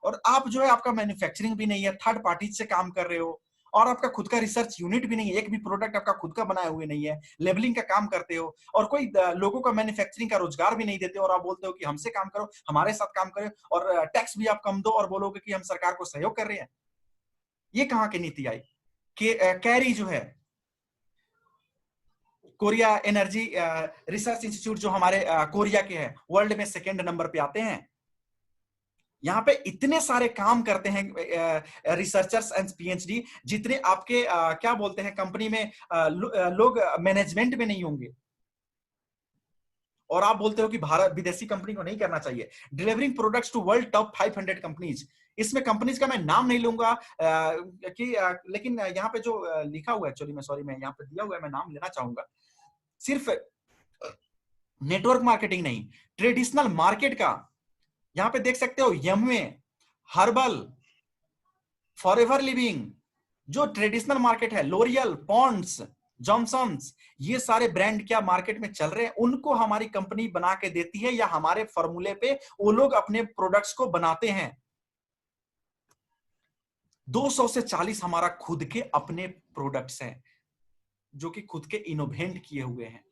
और आप जो है, आपका मैन्युफैक्चरिंग भी नहीं है, थर्ड पार्टी से काम कर रहे हो, और आपका खुद का रिसर्च यूनिट भी नहीं है, एक भी प्रोडक्ट आपका खुद का बनाए हुए नहीं है, लेबलिंग का काम करते हो, और कोई लोगों का मैन्युफैक्चरिंग का रोजगार भी नहीं देते, और आप बोलते हो कि हमसे काम करो, हमारे साथ काम करो, और टैक्स भी आप कम दो, और बोलोगे कि हम सरकार को सहयोग कर रहे हैं। ये कहां की नीति आई? कैरी जो है, कोरिया एनर्जी रिसर्च इंस्टीट्यूट जो हमारे कोरिया के हैं, वर्ल्ड में 2nd नंबर पे आते हैं। यहाँ पे इतने सारे काम करते हैं रिसर्चर्स एंड पीएचडी, जितने आपके क्या बोलते हैं कंपनी में लोग मैनेजमेंट में नहीं होंगे। और आप बोलते हो कि भारत विदेशी कंपनी को नहीं करना चाहिए। Delivering products to world top 500 companies, इसमें कंपनीज का मैं नाम नहीं लूंगा लेकिन यहाँ पे जो लिखा हुआ है, एक्चुअली मैं सॉरी, मैं यहाँ पे दिया हुआ है, मैं नाम लेना चाहूंगा। सिर्फ नेटवर्क मार्केटिंग नहीं, ट्रेडिशनल मार्केट का यहां पे देख सकते हो, यमवे, हर्बल, फॉरएवर लिविंग, जो ट्रेडिशनल मार्केट है, लोरियल, पॉन्ड्स, जॉनसन्स, ये सारे ब्रांड क्या मार्केट में चल रहे हैं, उनको हमारी कंपनी बना के देती है, या हमारे फॉर्मूले पे वो लोग अपने प्रोडक्ट्स को बनाते हैं। 200 से 40 हमारा खुद के अपने प्रोडक्ट्स हैं, जो कि खुद के इनोवेट किए हुए हैं।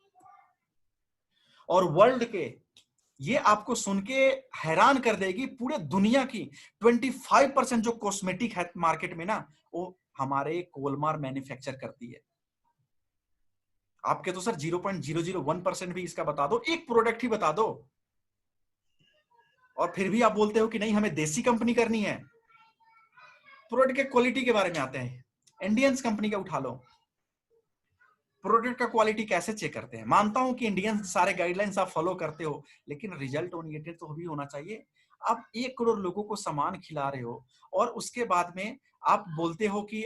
और वर्ल्ड के, ये आपको सुन के हैरान कर देगी, पूरे दुनिया की 25% जो कॉस्मेटिक है मार्केट में ना, वो हमारे कोलमार मैन्युफैक्चर करती है। आपके तो सर 0.001% भी इसका बता दो, एक प्रोडक्ट ही बता दो, और फिर भी आप बोलते हो कि नहीं हमें देसी कंपनी करनी है। प्रोडक्ट के क्वालिटी के बारे में आते हैं, इंडियंस कंपनी का उठा लो, प्रोडक्ट का क्वालिटी कैसे चेक करते हैं? मानता हूं कि इंडियन सारे गाइडलाइंस आप फॉलो करते हो, लेकिन रिजल्ट ओरिएंटेड तो भी होना चाहिए। आप 1 करोड़ लोगों को सामान खिला रहे हो, और उसके बाद में आप बोलते हो कि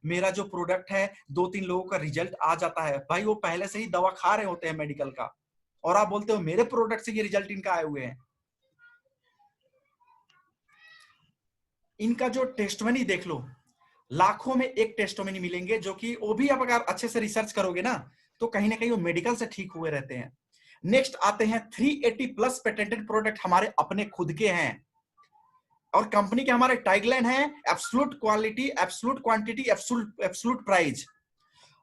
मेरा जो प्रोडक्ट है 2-3 लोगों का रिजल्ट आ जाता है। भाई वो पहले से ही दवा खा रहे होते हैं मेडिकल का, और आप बोलते हो मेरे प्रोडक्ट से ये रिजल्ट इनका आए हुए हैं। इनका जो टेस्टमनी देख लो, लाखों में एक टेस्टमनी मिलेंगे, जो कि वो भी आप अगर अच्छे से रिसर्च करोगे ना, तो कहीं ना कहीं वो मेडिकल से ठीक हुए रहते हैं। नेक्स्ट आते हैं 380 प्लस पेटेंटेड प्रोडक्ट हमारे अपने खुद के हैं, और कंपनी के हमारे टैगलाइन है absolute quality, absolute quantity, absolute price.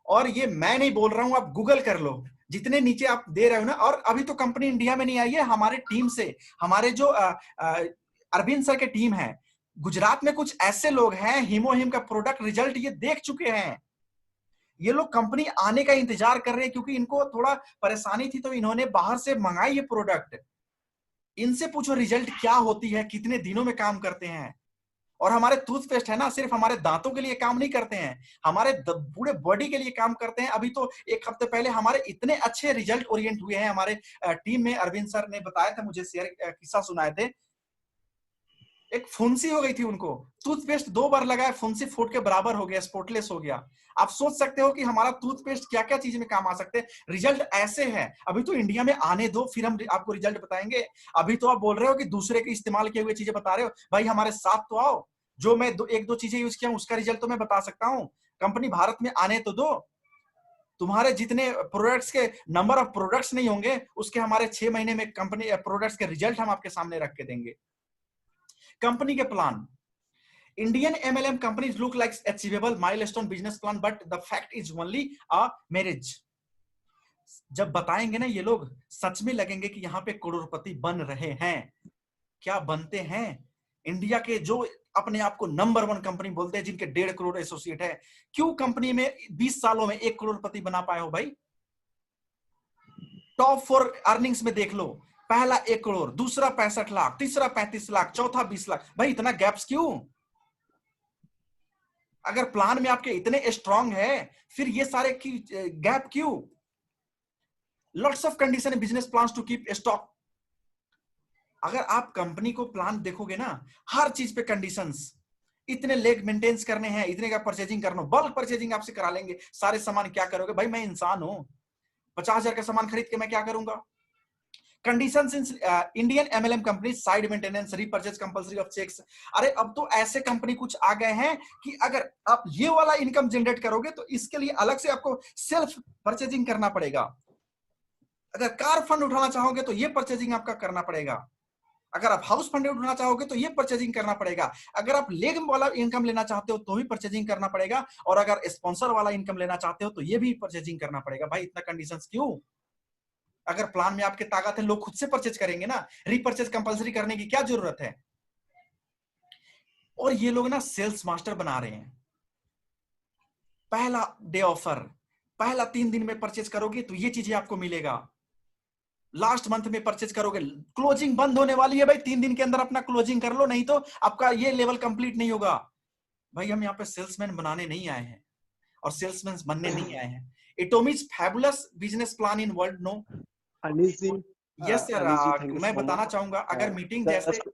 और ये मैं नहीं बोल रहा हूं, आप गूगल कर लो, जितने नीचे आप दे रहे हो ना। और अभी तो कंपनी इंडिया में नहीं आई है, हमारे टीम से, हमारे जो अरविंद सर के टीम है, गुजरात में कुछ ऐसे लोग हैं, हिमोहिम का प्रोडक्ट रिजल्ट ये देख चुके हैं। ये लोग कंपनी आने का इंतजार कर रहे हैं, क्योंकि इनको थोड़ा परेशानी थी, तो इन्होंने बाहर से मंगाई ये प्रोडक्ट। इनसे पूछो रिजल्ट क्या होती है, कितने दिनों में काम करते हैं। और हमारे टूथपेस्ट है ना, सिर्फ हमारे दांतों के लिए काम नहीं करते हैं, हमारे पूरे बॉडी के लिए काम करते हैं। अभी तो 1 हफ्ते पहले हमारे इतने अच्छे रिजल्ट ओरिएंट हुए हैं हमारे टीम में, अरविंद सर ने बताया था मुझे, शेयर किस्सा सुनाए थे। एक फुंसी हो गई थी उनको, टूथपेस्ट 2 बार लगाया, फुंसी फूट के बराबर हो गया, स्पॉटलेस हो गया। आप सोच सकते हो कि हमारा टूथपेस्ट क्या क्या चीज में काम आ सकते हैं। रिजल्ट ऐसे है, अभी तो इंडिया में आने दो, फिर हम आपको रिजल्ट बताएंगे। अभी तो आप बोल रहे हो कि दूसरे के इस्तेमाल किए हुए चीजें बता रहे हो, भाई हमारे साथ तो आओ, जो मैं 1-2 चीजें यूज किया उसका रिजल्ट तो मैं बता सकता हूँ। कंपनी भारत में आने तो दो, तुम्हारे जितने प्रोडक्ट्स के नंबर ऑफ प्रोडक्ट्स नहीं होंगे, उसके हमारे 6 महीने में कंपनी प्रोडक्ट्स के रिजल्ट हम आपके सामने रख के देंगे। कंपनी के plan, Indian MLM companies look like achievable milestone business plan, but the fact is only a marriage. जब बताएंगे ना ये लोग, सच में लगेंगे कि यहाँ पे करोड़पति बन रहे हैं। क्या बनते हैं? इंडिया के जो अपने आप को नंबर 1 कंपनी बोलते हैं, जिनके 1.5 करोड़ एसोसिएट है, क्यों कंपनी में 20 सालों में 1 करोड़पति बना पाए हो भाई? टॉप 4 अर्निंग्स में देख लो, पहला 1 करोड़, दूसरा 65 लाख, तीसरा 35 लाख, चौथा 20 लाख। भाई इतना गैप्स क्यों? अगर प्लान में आपके इतने स्ट्रांग है, फिर ये सारे की गैप क्यों? Lots of condition in business plans to keep stock. अगर आप कंपनी को प्लान देखोगे ना, हर चीज पे कंडीशंस, इतने लेग मेंटेन्स करने हैं, इतने का परचेजिंग करना, बल्क परचेजिंग आपसे करा लेंगे, सारे सामान क्या करोगे भाई? मैं इंसान हूं, 50,000 का सामान खरीद के मैं क्या करूंगा? Conditions in Indian MLM company, side maintenance, repurchase compulsory of checks. अरे अब तो ऐसे कंपनी कुछ आ गए हैं कि अगर आप ये वाला इनकम जनरेट करोगे तो इसके लिए अलग से आपको सेल्फ परचेजिंग करना पड़ेगा। अगर कार फंड उठाना चाहोगे तो ये परचेजिंग आपका करना पड़ेगा। अगर आप हाउस फंड उठाना चाहोगे तो ये परचेजिंग करना पड़ेगा। अगर आप लेग वाला इनकम लेना चाहते हो तो भी परचेजिंग करना पड़ेगा, और अगर स्पॉन्सर वाला इनकम लेना चाहते हो तो ये भी परचेजिंग करना पड़ेगा। भाई इतना कंडीशंस क्यों? अगर प्लान में आपके ताकत है, लोग खुद से परचेज करेंगे ना, रीपरचेज कंपलसरी करने की क्या जरूरत है? और ये लोग ना सेल्स मास्टर बना रहे हैं। पहला डे ऑफर, पहला 3 दिन में परचेज करोगे तो ये चीजें आपको मिलेगा। लास्ट मंथ में परचेज करोगे, क्लोजिंग बंद होने वाली है भाई, 3 दिन के अंदर अपना क्लोजिंग कर लो, नहीं तो आपका ये लेवल कंप्लीट नहीं होगा। भाई हम यहाँ पे सेल्समैन बनाने नहीं आए हैं और सेल्समैन बनने नहीं आए हैं। Atomy's fabulous business plan in world no. Anees ji, yes sir, Anees ji, thank you मैं सो बताना मच। चाहूंगा, अगर मीटिंग जैसे, जस्ट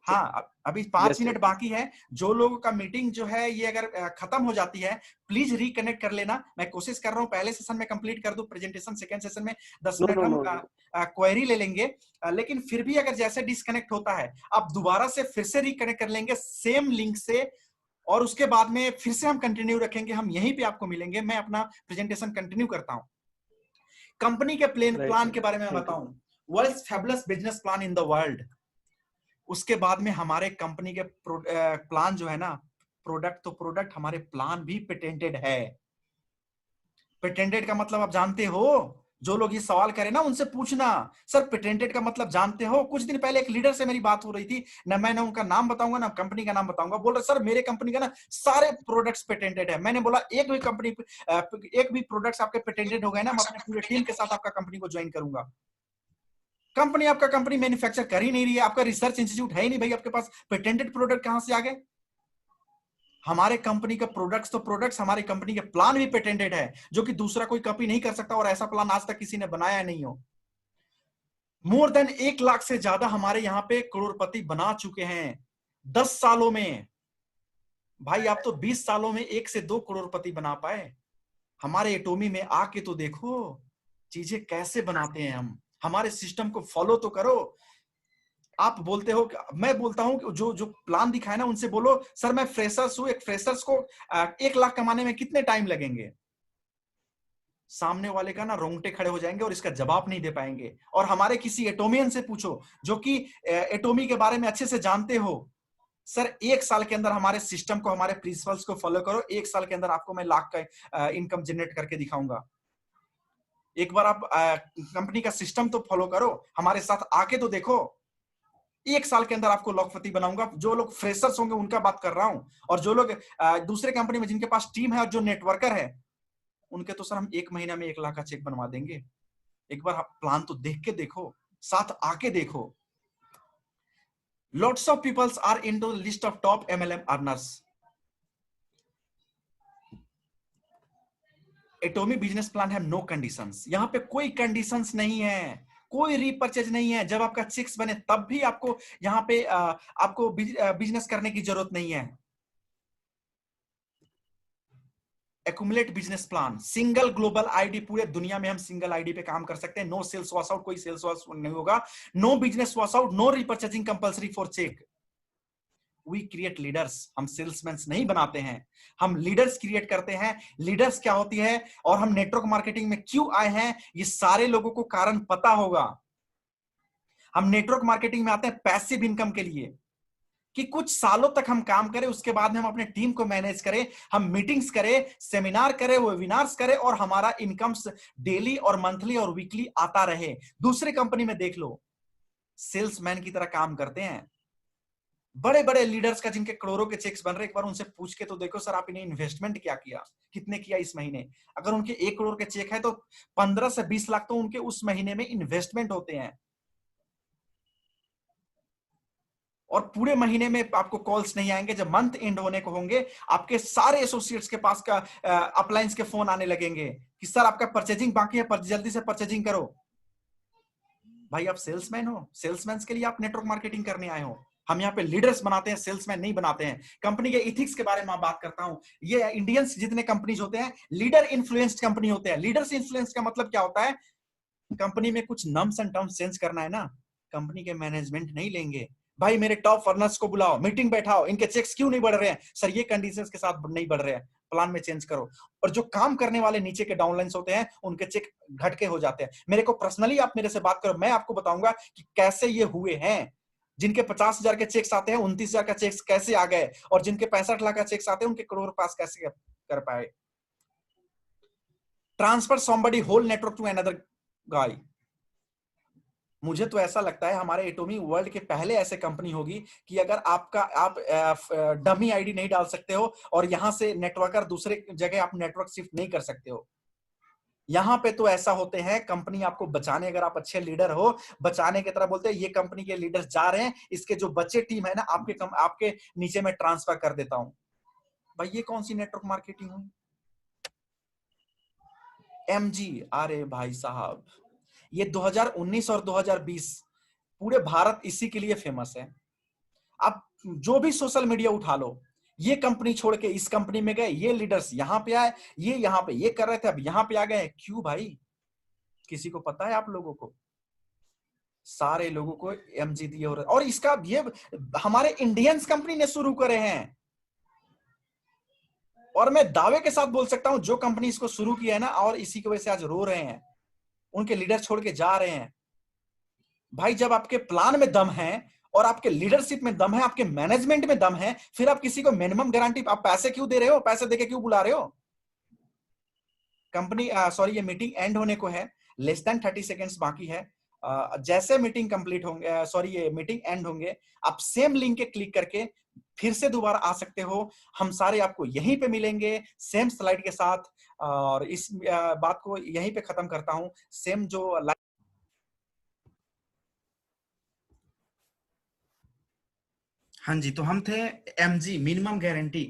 हाँ अभी 5 यस मिनट यस, बाकी है, जो लोगों का मीटिंग जो है ये अगर खत्म हो जाती है, प्लीज रिकनेक्ट कर लेना। मैं कोशिश कर रहा हूँ पहले सेशन में कंप्लीट कर दूं प्रेजेंटेशन, सेकंड सेशन में 10 नो मिनट नो हम नो नो, क्वेरी ले लेंगे। लेकिन फिर भी अगर जैसे डिस्कनेक्ट होता है, आप दोबारा से फिर से रिकनेक्ट कर लेंगे सेम लिंक से, और उसके बाद में फिर से हम कंटिन्यू रखेंगे, हम यहीं पे आपको मिलेंगे। मैं अपना प्रेजेंटेशन कंटिन्यू करता हूँ। कंपनी के राइट प्लान के राइट, बारे में थैंक यू। बताऊं, world's fabulous business plan in the world. उसके बाद में हमारे कंपनी के प्लान जो है ना, प्रोडक्ट तो प्रोडक्ट, हमारे प्लान भी पेटेंटेड है। पेटेंटेड का मतलब आप जानते हो? जो लोग ये सवाल करें ना उनसे पूछना, सर पेटेंटेड का मतलब जानते हो? कुछ दिन पहले एक लीडर से मेरी बात हो रही थी ना, मैंने उनका नाम बताऊंगा ना कंपनी का नाम बताऊंगा, बोल रहे सर मेरे कंपनी का ना सारे प्रोडक्ट्स पेटेंटेड है। मैंने बोला एक भी कंपनी, एक भी प्रोडक्ट्स आपके पेटेंटेड हो गए ना, मैं अपने पूरे टीम के साथ आपका कंपनी को ज्वाइन करूंगा। कंपनी, आपका कंपनी मैन्युफैक्चर कर ही नहीं रही है, आपका रिसर्च इंस्टीट्यूट है ही नहीं भाई, आपके पास पेटेंटेड प्रोडक्ट कहां से आ गए? हमारे कंपनी का प्रोडक्ट्स तो प्रोडक्ट्स, हमारी कंपनी के प्लान भी पेटेंटेड है, जो कि दूसरा कोई कॉपी नहीं कर सकता, और ऐसा प्लान आज तक किसी ने बनाया नहीं हो। मोर देन 1 लाख से ज्यादा हमारे यहाँ पे करोड़पति बना चुके हैं 10 सालों में। भाई आप तो 20 सालों में 1 से 2 करोड़पति बना पाए। हमारे एटोमी में आके तो देखो चीजें कैसे बनाते हैं हम, हमारे सिस्टम को फॉलो तो करो। आप बोलते हो, मैं बोलता हूं कि जो जो प्लान दिखाए ना उनसे बोलो सर मैं फ्रेशर्स हूं, एक फ्रेशर्स को 1 लाख कमाने में कितने टाइम लगेंगे? सामने वाले का ना रोंगटे खड़े हो जाएंगे और इसका जवाब नहीं दे पाएंगे। और हमारे किसी एटोमियन से पूछो जो कि एटोमी के बारे में अच्छे से जानते हो, सर 1 साल के अंदर हमारे सिस्टम को, हमारे प्रिंसिपल्स को फॉलो करो, 1 साल के अंदर आपको मैं लाख का इनकम जनरेट करके दिखाऊंगा। एक बार आप कंपनी का सिस्टम तो फॉलो करो, हमारे साथ आके तो देखो, 1 साल के अंदर आपको लखपति बनाऊंगा। जो लोग फ्रेशर्स होंगे उनका बात कर रहा हूं, और जो लोग दूसरे कंपनी में जिनके पास टीम है और जो नेटवर्कर है, उनके तो सर हम 1 महीना में 1 लाख का चेक बनवा देंगे। एक बार आप प्लान तो देख के देखो, साथ आके देखो। Lots of peoples are into list of top MLM earners. Atomy business plan है नो कंडीशंस, यहां पे कोई कंडीशंस नहीं है, कोई रीपरचेज नहीं है। जब आपका चेक्स बने तब भी आपको यहां पे आपको बिजनेस करने की जरूरत नहीं है। Accumulate business plan, single global ID, पूरे दुनिया में हम सिंगल आईडी पे काम कर सकते हैं। नो सेल्स वॉश आउट, कोई सेल्स वॉश नहीं होगा। No business wash out, no repurchasing compulsory for check. We create leaders, हम सेल्समैन नहीं बनाते हैं, हम लीडर्स क्रिएट करते हैं। लीडर्स क्या होती है और हम नेटवर्क मार्केटिंग में क्यों आए हैं, ये सारे लोगों को कारण पता होगा। हम नेटवर्क मार्केटिंग में आते हैं पैसिव इनकम के लिए, कि कुछ सालों तक हम काम करें, उसके बाद में हम अपने टीम को मैनेज करें, हम मीटिंग्स करें, सेमिनार करें, वेबिनार्स करें, और हमारा इनकम डेली और मंथली और वीकली आता रहे। दूसरे कंपनी में देख लो, सेल्समैन की तरह काम करते हैं। बड़े बड़े लीडर्स का जिनके करोड़ों के चेक्स बन रहे, एक बार उनसे पूछ के तो देखो सर आपने इन्वेस्टमेंट क्या किया, कितने किया इस महीने। अगर उनके 1 करोड़ के चेक है तो 15 से 20 लाख तो उनके उस महीने में इन्वेस्टमेंट होते हैं। और पूरे महीने में आपको कॉल्स नहीं आएंगे। जब मंथ एंड होने को होंगे, आपके सारे एसोसिएट्स के पास का अपलायंस के फोन आने लगेंगे कि सर आपका परचेजिंग बाकी है, जल्दी से परचेजिंग करो। भाई आप सेल्समैन हो, सेल्समैन के लिए आप नेटवर्क मार्केटिंग करने आए हो। हम यहाँ पे लीडर्स बनाते हैं, सेल्समैन नहीं बनाते हैं। कंपनी के इथिक्स के बारे में बात करता हूं। ये इंडियंस जितने कंपनीज होते हैं, लीडर इन्फ्लुएंस्ड कंपनी होते हैं। लीडर्स इन्फ्लुएंस का मतलब क्या होता है? कंपनी में कुछ नम्स एंड टर्म्स चेंज करना है ना, कंपनी के मैनेजमेंट नहीं लेंगे। भाई मेरे टॉप फर्नर्स को बुलाओ, मीटिंग बैठाओ, इनके चेक्स क्यों नहीं बढ़ रहे हैं? सर ये कंडीशंस के साथ नहीं बढ़ रहे हैं, प्लान में चेंज करो। और जो काम करने वाले नीचे के डाउनलाइंस होते हैं, उनके चेक घटके हो जाते हैं। मेरे को पर्सनली आप मेरे से बात करो, मैं आपको बताऊंगा कि कैसे ये हुए हैं। जिनके 50,000 के चेक्स आते हैं, 29,000 का चेक्स कैसे आ गए, और जिनके 65 लाख का चेक्स आते हैं, उनके करोड़ पास कैसे कर पाए। Transfer somebody whole network to another guy. मुझे तो ऐसा लगता है हमारे एटोमी वर्ल्ड के पहले ऐसे कंपनी होगी कि अगर आप डमी आईडी नहीं डाल सकते हो और यहां से नेटवर्कर दूसरे जगह आप नेटवर्क शिफ्ट नहीं कर सकते हो। यहां पे तो ऐसा होते हैं, कंपनी आपको बचाने, अगर आप अच्छे लीडर हो, बचाने की तरह बोलते हैं ये कंपनी के लीडर्स जा रहे हैं, इसके जो बच्चे टीम है ना, आपके नीचे में ट्रांसफर कर देता हूं। भाई ये कौन सी नेटवर्क मार्केटिंग हुई? एमजी, अरे भाई साहब, ये 2019 और 2020 पूरे भारत इसी के लिए फेमस है। आप जो भी सोशल मीडिया उठा लो, ये कंपनी छोड़ के इस कंपनी में गए, ये लीडर्स यहां पे आए, ये यहां पे ये कर रहे थे, अब यहां पे आ गए। क्यों भाई? किसी को पता है? आप लोगों को, सारे लोगों को एमजी दिए हो रहे, और इसका ये हमारे इंडियंस कंपनी ने शुरू करे हैं। और मैं दावे के साथ बोल सकता हूं, जो कंपनी इसको शुरू किया है ना, और इसी की वजह से आज रो रहे हैं, उनके लीडर छोड़ के जा रहे हैं। भाई जब आपके प्लान में दम है और आपके लीडरशिप में दम है, आपके मैनेजमेंट में दम है, फिर आप किसी को मिनिमम गारंटी, आप पैसे क्यों दे रहे हो? पैसे देके क्यों बुला रहे हो? कंपनी सॉरी, ये मीटिंग एंड होने को है, लेस देन 30 सेकेंड्स बाकी है। जैसे मीटिंग कंप्लीट होंगे, सॉरी ये मीटिंग एंड होंगे, आप सेम लिंक के क्लिक करके फिर से दोबारा आ सकते हो। हम सारे आपको यहीं पे मिलेंगे सेम स्लाइड के साथ, और इस बात को यहीं पे खत्म करता हूं। सेम जो हाँ जी, तो हम थे एमजी, मिनिमम गारंटी।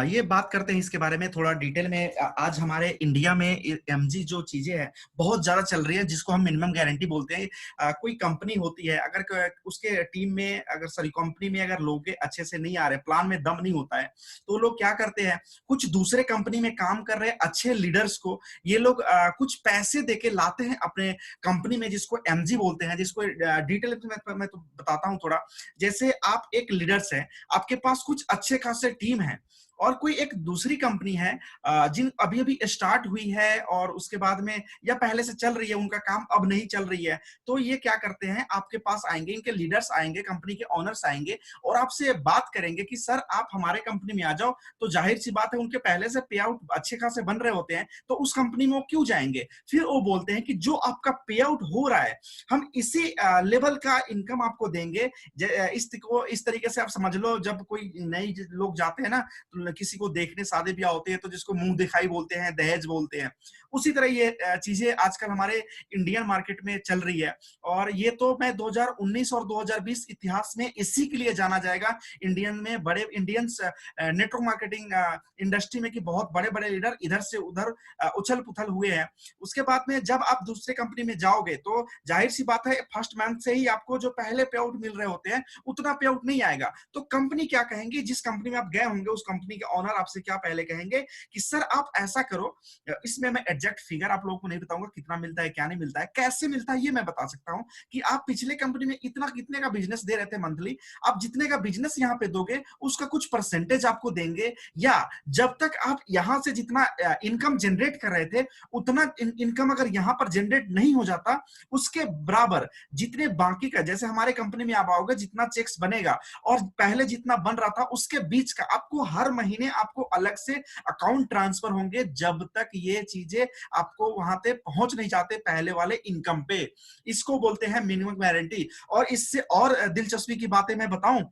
ये बात करते हैं इसके बारे में थोड़ा डिटेल में। आज हमारे इंडिया में एमजी जो चीजें हैं बहुत ज्यादा चल रही है, जिसको हम मिनिमम गारंटी बोलते हैं। कोई कंपनी होती है, अगर उसके टीम में, अगर सॉरी कंपनी में अगर लोग अच्छे से नहीं आ रहे, प्लान में दम नहीं होता है, तो लोग क्या करते हैं, कुछ दूसरे कंपनी में काम कर रहे अच्छे लीडर्स को ये लोग कुछ पैसे देके लाते हैं अपने कंपनी में, जिसको एमजी बोलते हैं। जिसको डिटेल मैं तो बताता हूँ थोड़ा। जैसे आप एक लीडर है, आपके पास कुछ अच्छे खासे टीम है, और कोई एक दूसरी कंपनी है जिन अभी अभी स्टार्ट हुई है, और उसके बाद में या पहले से चल रही है, उनका काम अब नहीं चल रही है, तो ये क्या करते हैं, आपके पास आएंगे, इनके लीडर्स आएंगे, कंपनी के ओनर्स आएंगे, और आपसे बात करेंगे कि सर आप हमारे कंपनी में आ जाओ। तो जाहिर सी बात है, उनके पहले से पे आउट अच्छे खासे बन रहे होते हैं, तो उस कंपनी में वो क्यों जाएंगे? फिर वो बोलते हैं कि जो आपका पे आउट हो रहा है, हम इसी लेवल का इनकम आपको देंगे। इस तरीके से आप समझ लो, जब कोई नई लोग जाते हैं ना, तो किसी को देखने शादी ब्याह होते हैं, तो जिसको मुंह दिखाई बोलते हैं, दहेज बोलते हैं, उसी तरह ये चीजें आजकल हमारे इंडियन मार्केट में चल रही है। और ये तो मैं 2019 और 2020 इतिहास में इसी के लिए जाना जाएगा, इंडियन में बड़े इंडियंस नेटवर्क मार्केटिंग इंडस्ट्री में, कि बहुत बड़े बड़े लीडर इधर से उधर उछल पुथल हुए हैं। उसके बाद में जब आप दूसरे कंपनी में जाओगे, तो जाहिर सी बात है, फर्स्ट मंथ से ही आपको जो पहले पे आउट मिल रहे होते हैं, उतना पे आउट नहीं आएगा। तो कंपनी क्या कहेंगी, जिस कंपनी में आप गए होंगे, उस कंपनी के ओनर आपसे क्या पहले कहेंगे कि सर आप ऐसा करो, इसमें मैं एग्जैक्ट फिगर आप लोगों को नहीं बताऊंगा, कितना मिलता है क्या नहीं मिलता है, कैसे मिलता है ये मैं बता सकता हूं, कि आप पिछले कंपनी में कितने का बिजनेस दे रहे थे मंथली, आप जितने का बिजनेस यहां पे दोगे, उसका कुछ परसेंटेज आपको देंगे, या जब तक आप यहां से जितना इनकम जनरेट कर रहे थे, उतना इनकम अगर यहां पर जनरेट नहीं हो जाता, उसके बराबर जितने बाकी का, जैसे हमारे कंपनी में आप आओगे, जितना चेक्स बनेगा और पहले जितना बन रहा था, उसके बीच का आपको हर महीने आपको अलग से अकाउंट ट्रांसफर होंगे, जब तक ये चीजें आपको वहां पे पहुंच नहीं जाते पहले वाले इनकम पे। इसको बोलते हैं मिनिमम गारंटी। और इससे और दिलचस्पी की बातें मैं बताऊं,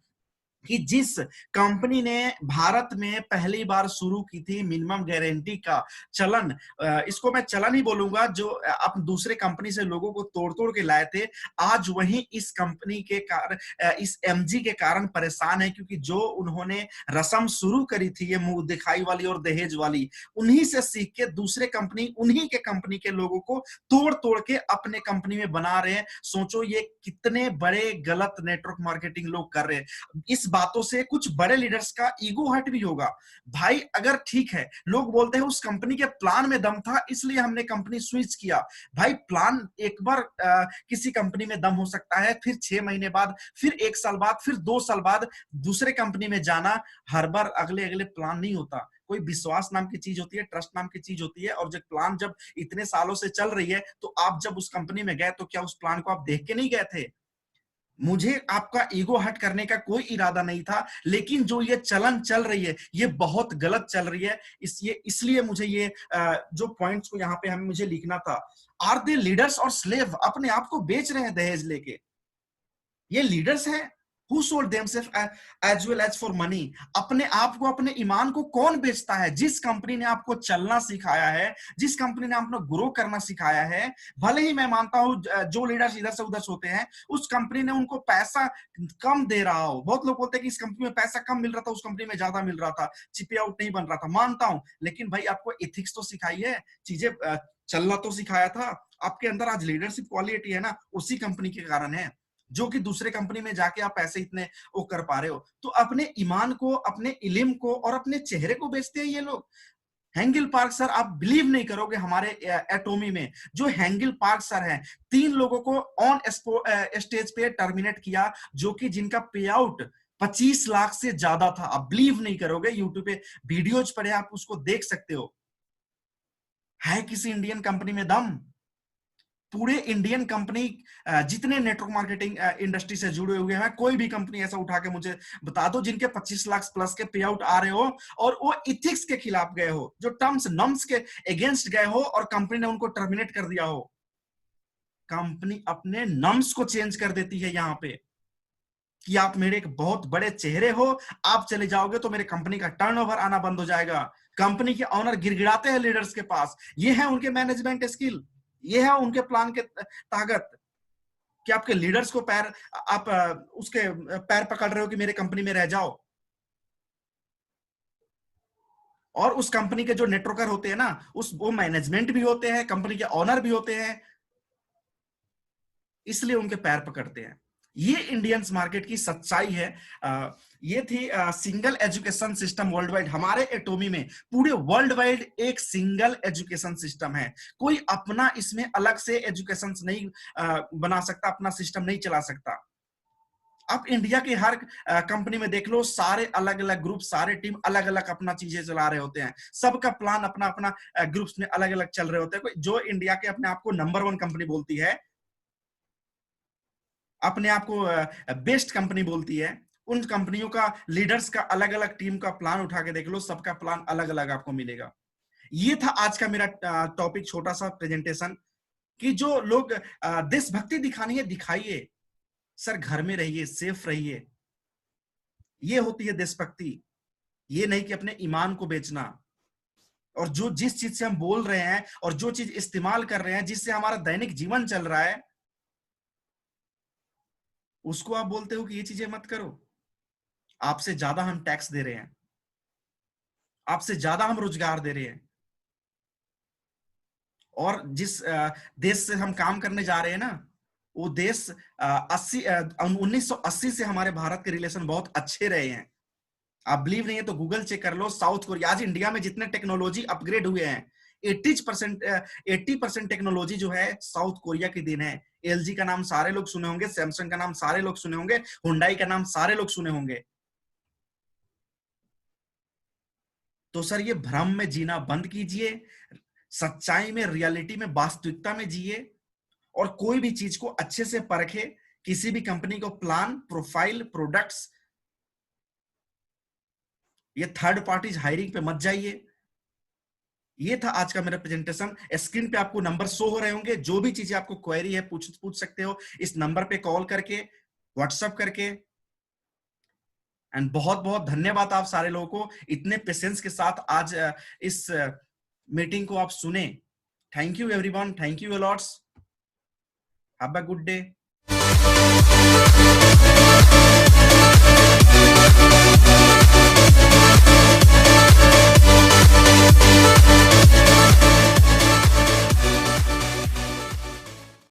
कि जिस कंपनी ने भारत में पहली बार शुरू की थी मिनिमम गारंटी का चलन, इसको मैं चलन ही बोलूंगा, जो आप दूसरे कंपनी से लोगों को तोड़ तोड़ के लाए थे, आज वही इस कंपनी के कारण, इस एमजी के कारण परेशान है, क्योंकि जो उन्होंने रस्म शुरू करी थी ये मुंह दिखाई वाली और दहेज वाली, उन्हीं से सीख के दूसरे कंपनी, उन्हीं के कंपनी के लोगों को तोड़ तोड़ के अपने कंपनी में बना रहे हैं। सोचो ये कितने बड़े गलत नेटवर्क मार्केटिंग लोग कर रहे हैं। इस बातों से कुछ बड़े लीडर्स का ईगो हर्ट भी होगा। भाई अगर ठीक है, लोग बोलते हैं उस कंपनी के प्लान में दम था इसलिए हमने कंपनी स्विच किया। भाई प्लान एक बार किसी कंपनी में दम हो सकता है, फिर 6 महीने बाद, फिर 1 साल बाद, फिर 2 साल बाद दूसरे कंपनी में जाना, हर बार अगले अगले प्लान नहीं होता। कोई विश्वास नाम की चीज होती है, ट्रस्ट नाम की चीज होती है, और जब प्लान जब इतने सालों से चल रही है तो आप जब उस कंपनी में गए तो क्या उस प्लान को आप देख के नहीं गए थे? मुझे आपका ईगो हर्ट करने का कोई इरादा नहीं था, लेकिन जो ये चलन चल रही है ये बहुत गलत चल रही है। इसलिए मुझे ये जो पॉइंट्स को यहाँ पे हमें मुझे लिखना था। आर दे लीडर्स और स्लेव? अपने आप को बेच रहे हैं दहेज लेके। ये लीडर्स हैं? Who sold themselves as well as for money? अपने आप को, अपने ईमान को कौन बेचता है? जिस कंपनी ने आपको चलना सिखाया है, जिस कंपनी ने आपको ग्रो करना सिखाया है, भले ही मैं मानता हूं जो लीडर्स इधर से उधर होते हैं, उस कंपनी ने उनको पैसा कम दे रहा हो। बहुत लोग बोलते हैं कि इस कंपनी में पैसा कम मिल रहा था, उस कंपनी में ज्यादा मिल रहा था, चिपे आउट नहीं बन रहा था, मानता हूं, लेकिन भाई आपको एथिक्स तो सिखाई है, चीजें चलना तो सिखाया था। आपके अंदर आज लीडरशिप क्वालिटी है ना, उसी कंपनी के कारण है, जो कि दूसरे कंपनी में जाके आप पैसे इतने वो कर पा रहे हो। तो अपने ईमान को, अपने इल्म को और अपने चेहरे को बेचते हैं ये लोग। हैंगिल पार्क सर, आप बिलीव नहीं करोगे, हमारे एटोमी में जो हैंगिल पार्क सर हैं, 3 लोगों को ऑन स्टेज पे टर्मिनेट किया, जो कि जिनका पे आउट 25 लाख से ज्यादा था। आप बिलीव नहीं करोगे, यूट्यूब पे वीडियोज पर आप उसको देख सकते हो। है किसी इंडियन कंपनी में दम? पूरे इंडियन कंपनी, जितने नेटवर्क मार्केटिंग इंडस्ट्री से जुड़े हुए हैं, कोई भी कंपनी ऐसा उठा के मुझे बता दो जिनके 25 लाख प्लस के पे आउट आ रहे हो और वो इथिक्स के खिलाफ गए हो, जो टर्म्स नम्स के अगेंस्ट गए हो और कंपनी ने उनको टर्मिनेट कर दिया हो। कंपनी अपने नम्स को चेंज कर देती है यहाँ पे कि आप मेरे एक बहुत बड़े चेहरे हो, आप चले जाओगे तो मेरे कंपनी का टर्नओवर आना बंद हो जाएगा। कंपनी के ऑनर गिड़गिड़ाते हैं लीडर्स के पास। ये है उनके मैनेजमेंट स्किल, ये है उनके प्लान के ताकत कि आपके लीडर्स को पैर, आप उसके पैर पकड़ रहे हो कि मेरे कंपनी में रह जाओ। और उस कंपनी के जो नेटवर्कर होते हैं ना, वो मैनेजमेंट भी होते हैं, कंपनी के ऑनर भी होते हैं, इसलिए उनके पैर पकड़ते हैं। ये इंडियंस मार्केट की सच्चाई है। ये थी single education system world wide. हमारे एटोमी में पूरे वर्ल्ड वाइड एक सिंगल एजुकेशन सिस्टम है। कोई अपना इसमें अलग से एजुकेशन नहीं बना सकता, अपना सिस्टम नहीं चला सकता। आप इंडिया की हर कंपनी में देख लो, सारे अलग अलग ग्रुप, सारे टीम अलग अलग अपना चीजें चला रहे होते हैं। सबका प्लान अपना अपना ग्रुप्स में अलग अलग चल रहे होते हैं। जो इंडिया के अपने आप को नंबर 1 कंपनी बोलती है, अपने आप को बेस्ट कंपनी बोलती है, उन कंपनियों का लीडर्स का अलग अलग टीम का प्लान उठा के देख लो, सबका प्लान अलग अलग आपको मिलेगा। ये था आज का मेरा टॉपिक, छोटा सा प्रेजेंटेशन, कि जो लोग देशभक्ति दिखानी है दिखाइए सर, घर में रहिए, सेफ रहिए, ये होती है देशभक्ति। ये नहीं कि अपने ईमान को बेचना। और जो जिस चीज से हम बोल रहे हैं और जो चीज इस्तेमाल कर रहे हैं, जिससे हमारा दैनिक जीवन चल रहा है, उसको आप बोलते हो कि ये चीजें मत करो। आपसे ज्यादा हम टैक्स दे रहे हैं, आपसे ज्यादा हम रोजगार दे रहे हैं, और जिस देश से हम काम करने जा रहे हैं ना, वो देश 1980 से हमारे भारत के रिलेशन बहुत अच्छे रहे हैं। आप बिलीव नहीं है तो गूगल चेक कर लो, साउथ कोरिया, आज इंडिया में जितने टेक्नोलॉजी अपग्रेड हुए हैं, 80% टेक्नोलॉजी जो है साउथ कोरिया की देन है। एलजी का नाम सारे लोग सुने होंगे, सैमसंग का नाम सारे लोग सुने होंगे, हुंडई का नाम सारे लोग सुने होंगे। तो सर ये भ्रम में जीना बंद कीजिए, सच्चाई में, रियलिटी में, वास्तविकता में जिए, और कोई भी चीज को अच्छे से परखे। किसी भी कंपनी को प्लान, प्रोफाइल, प्रोडक्ट्स, ये थर्ड पार्टीज हायरिंग पे मत जाइए। ये था आज का मेरा प्रेजेंटेशन। स्क्रीन पे आपको नंबर शो हो रहे होंगे, जो भी चीजें आपको क्वेरी है पूछ सकते हो इस नंबर पे कॉल करके, व्हाट्सएप करके। एंड बहुत बहुत धन्यवाद आप सारे लोगों को इतने पेशेंस के साथ आज इस मीटिंग को आप सुने। Thank you everyone, thank you a lots, have a good day.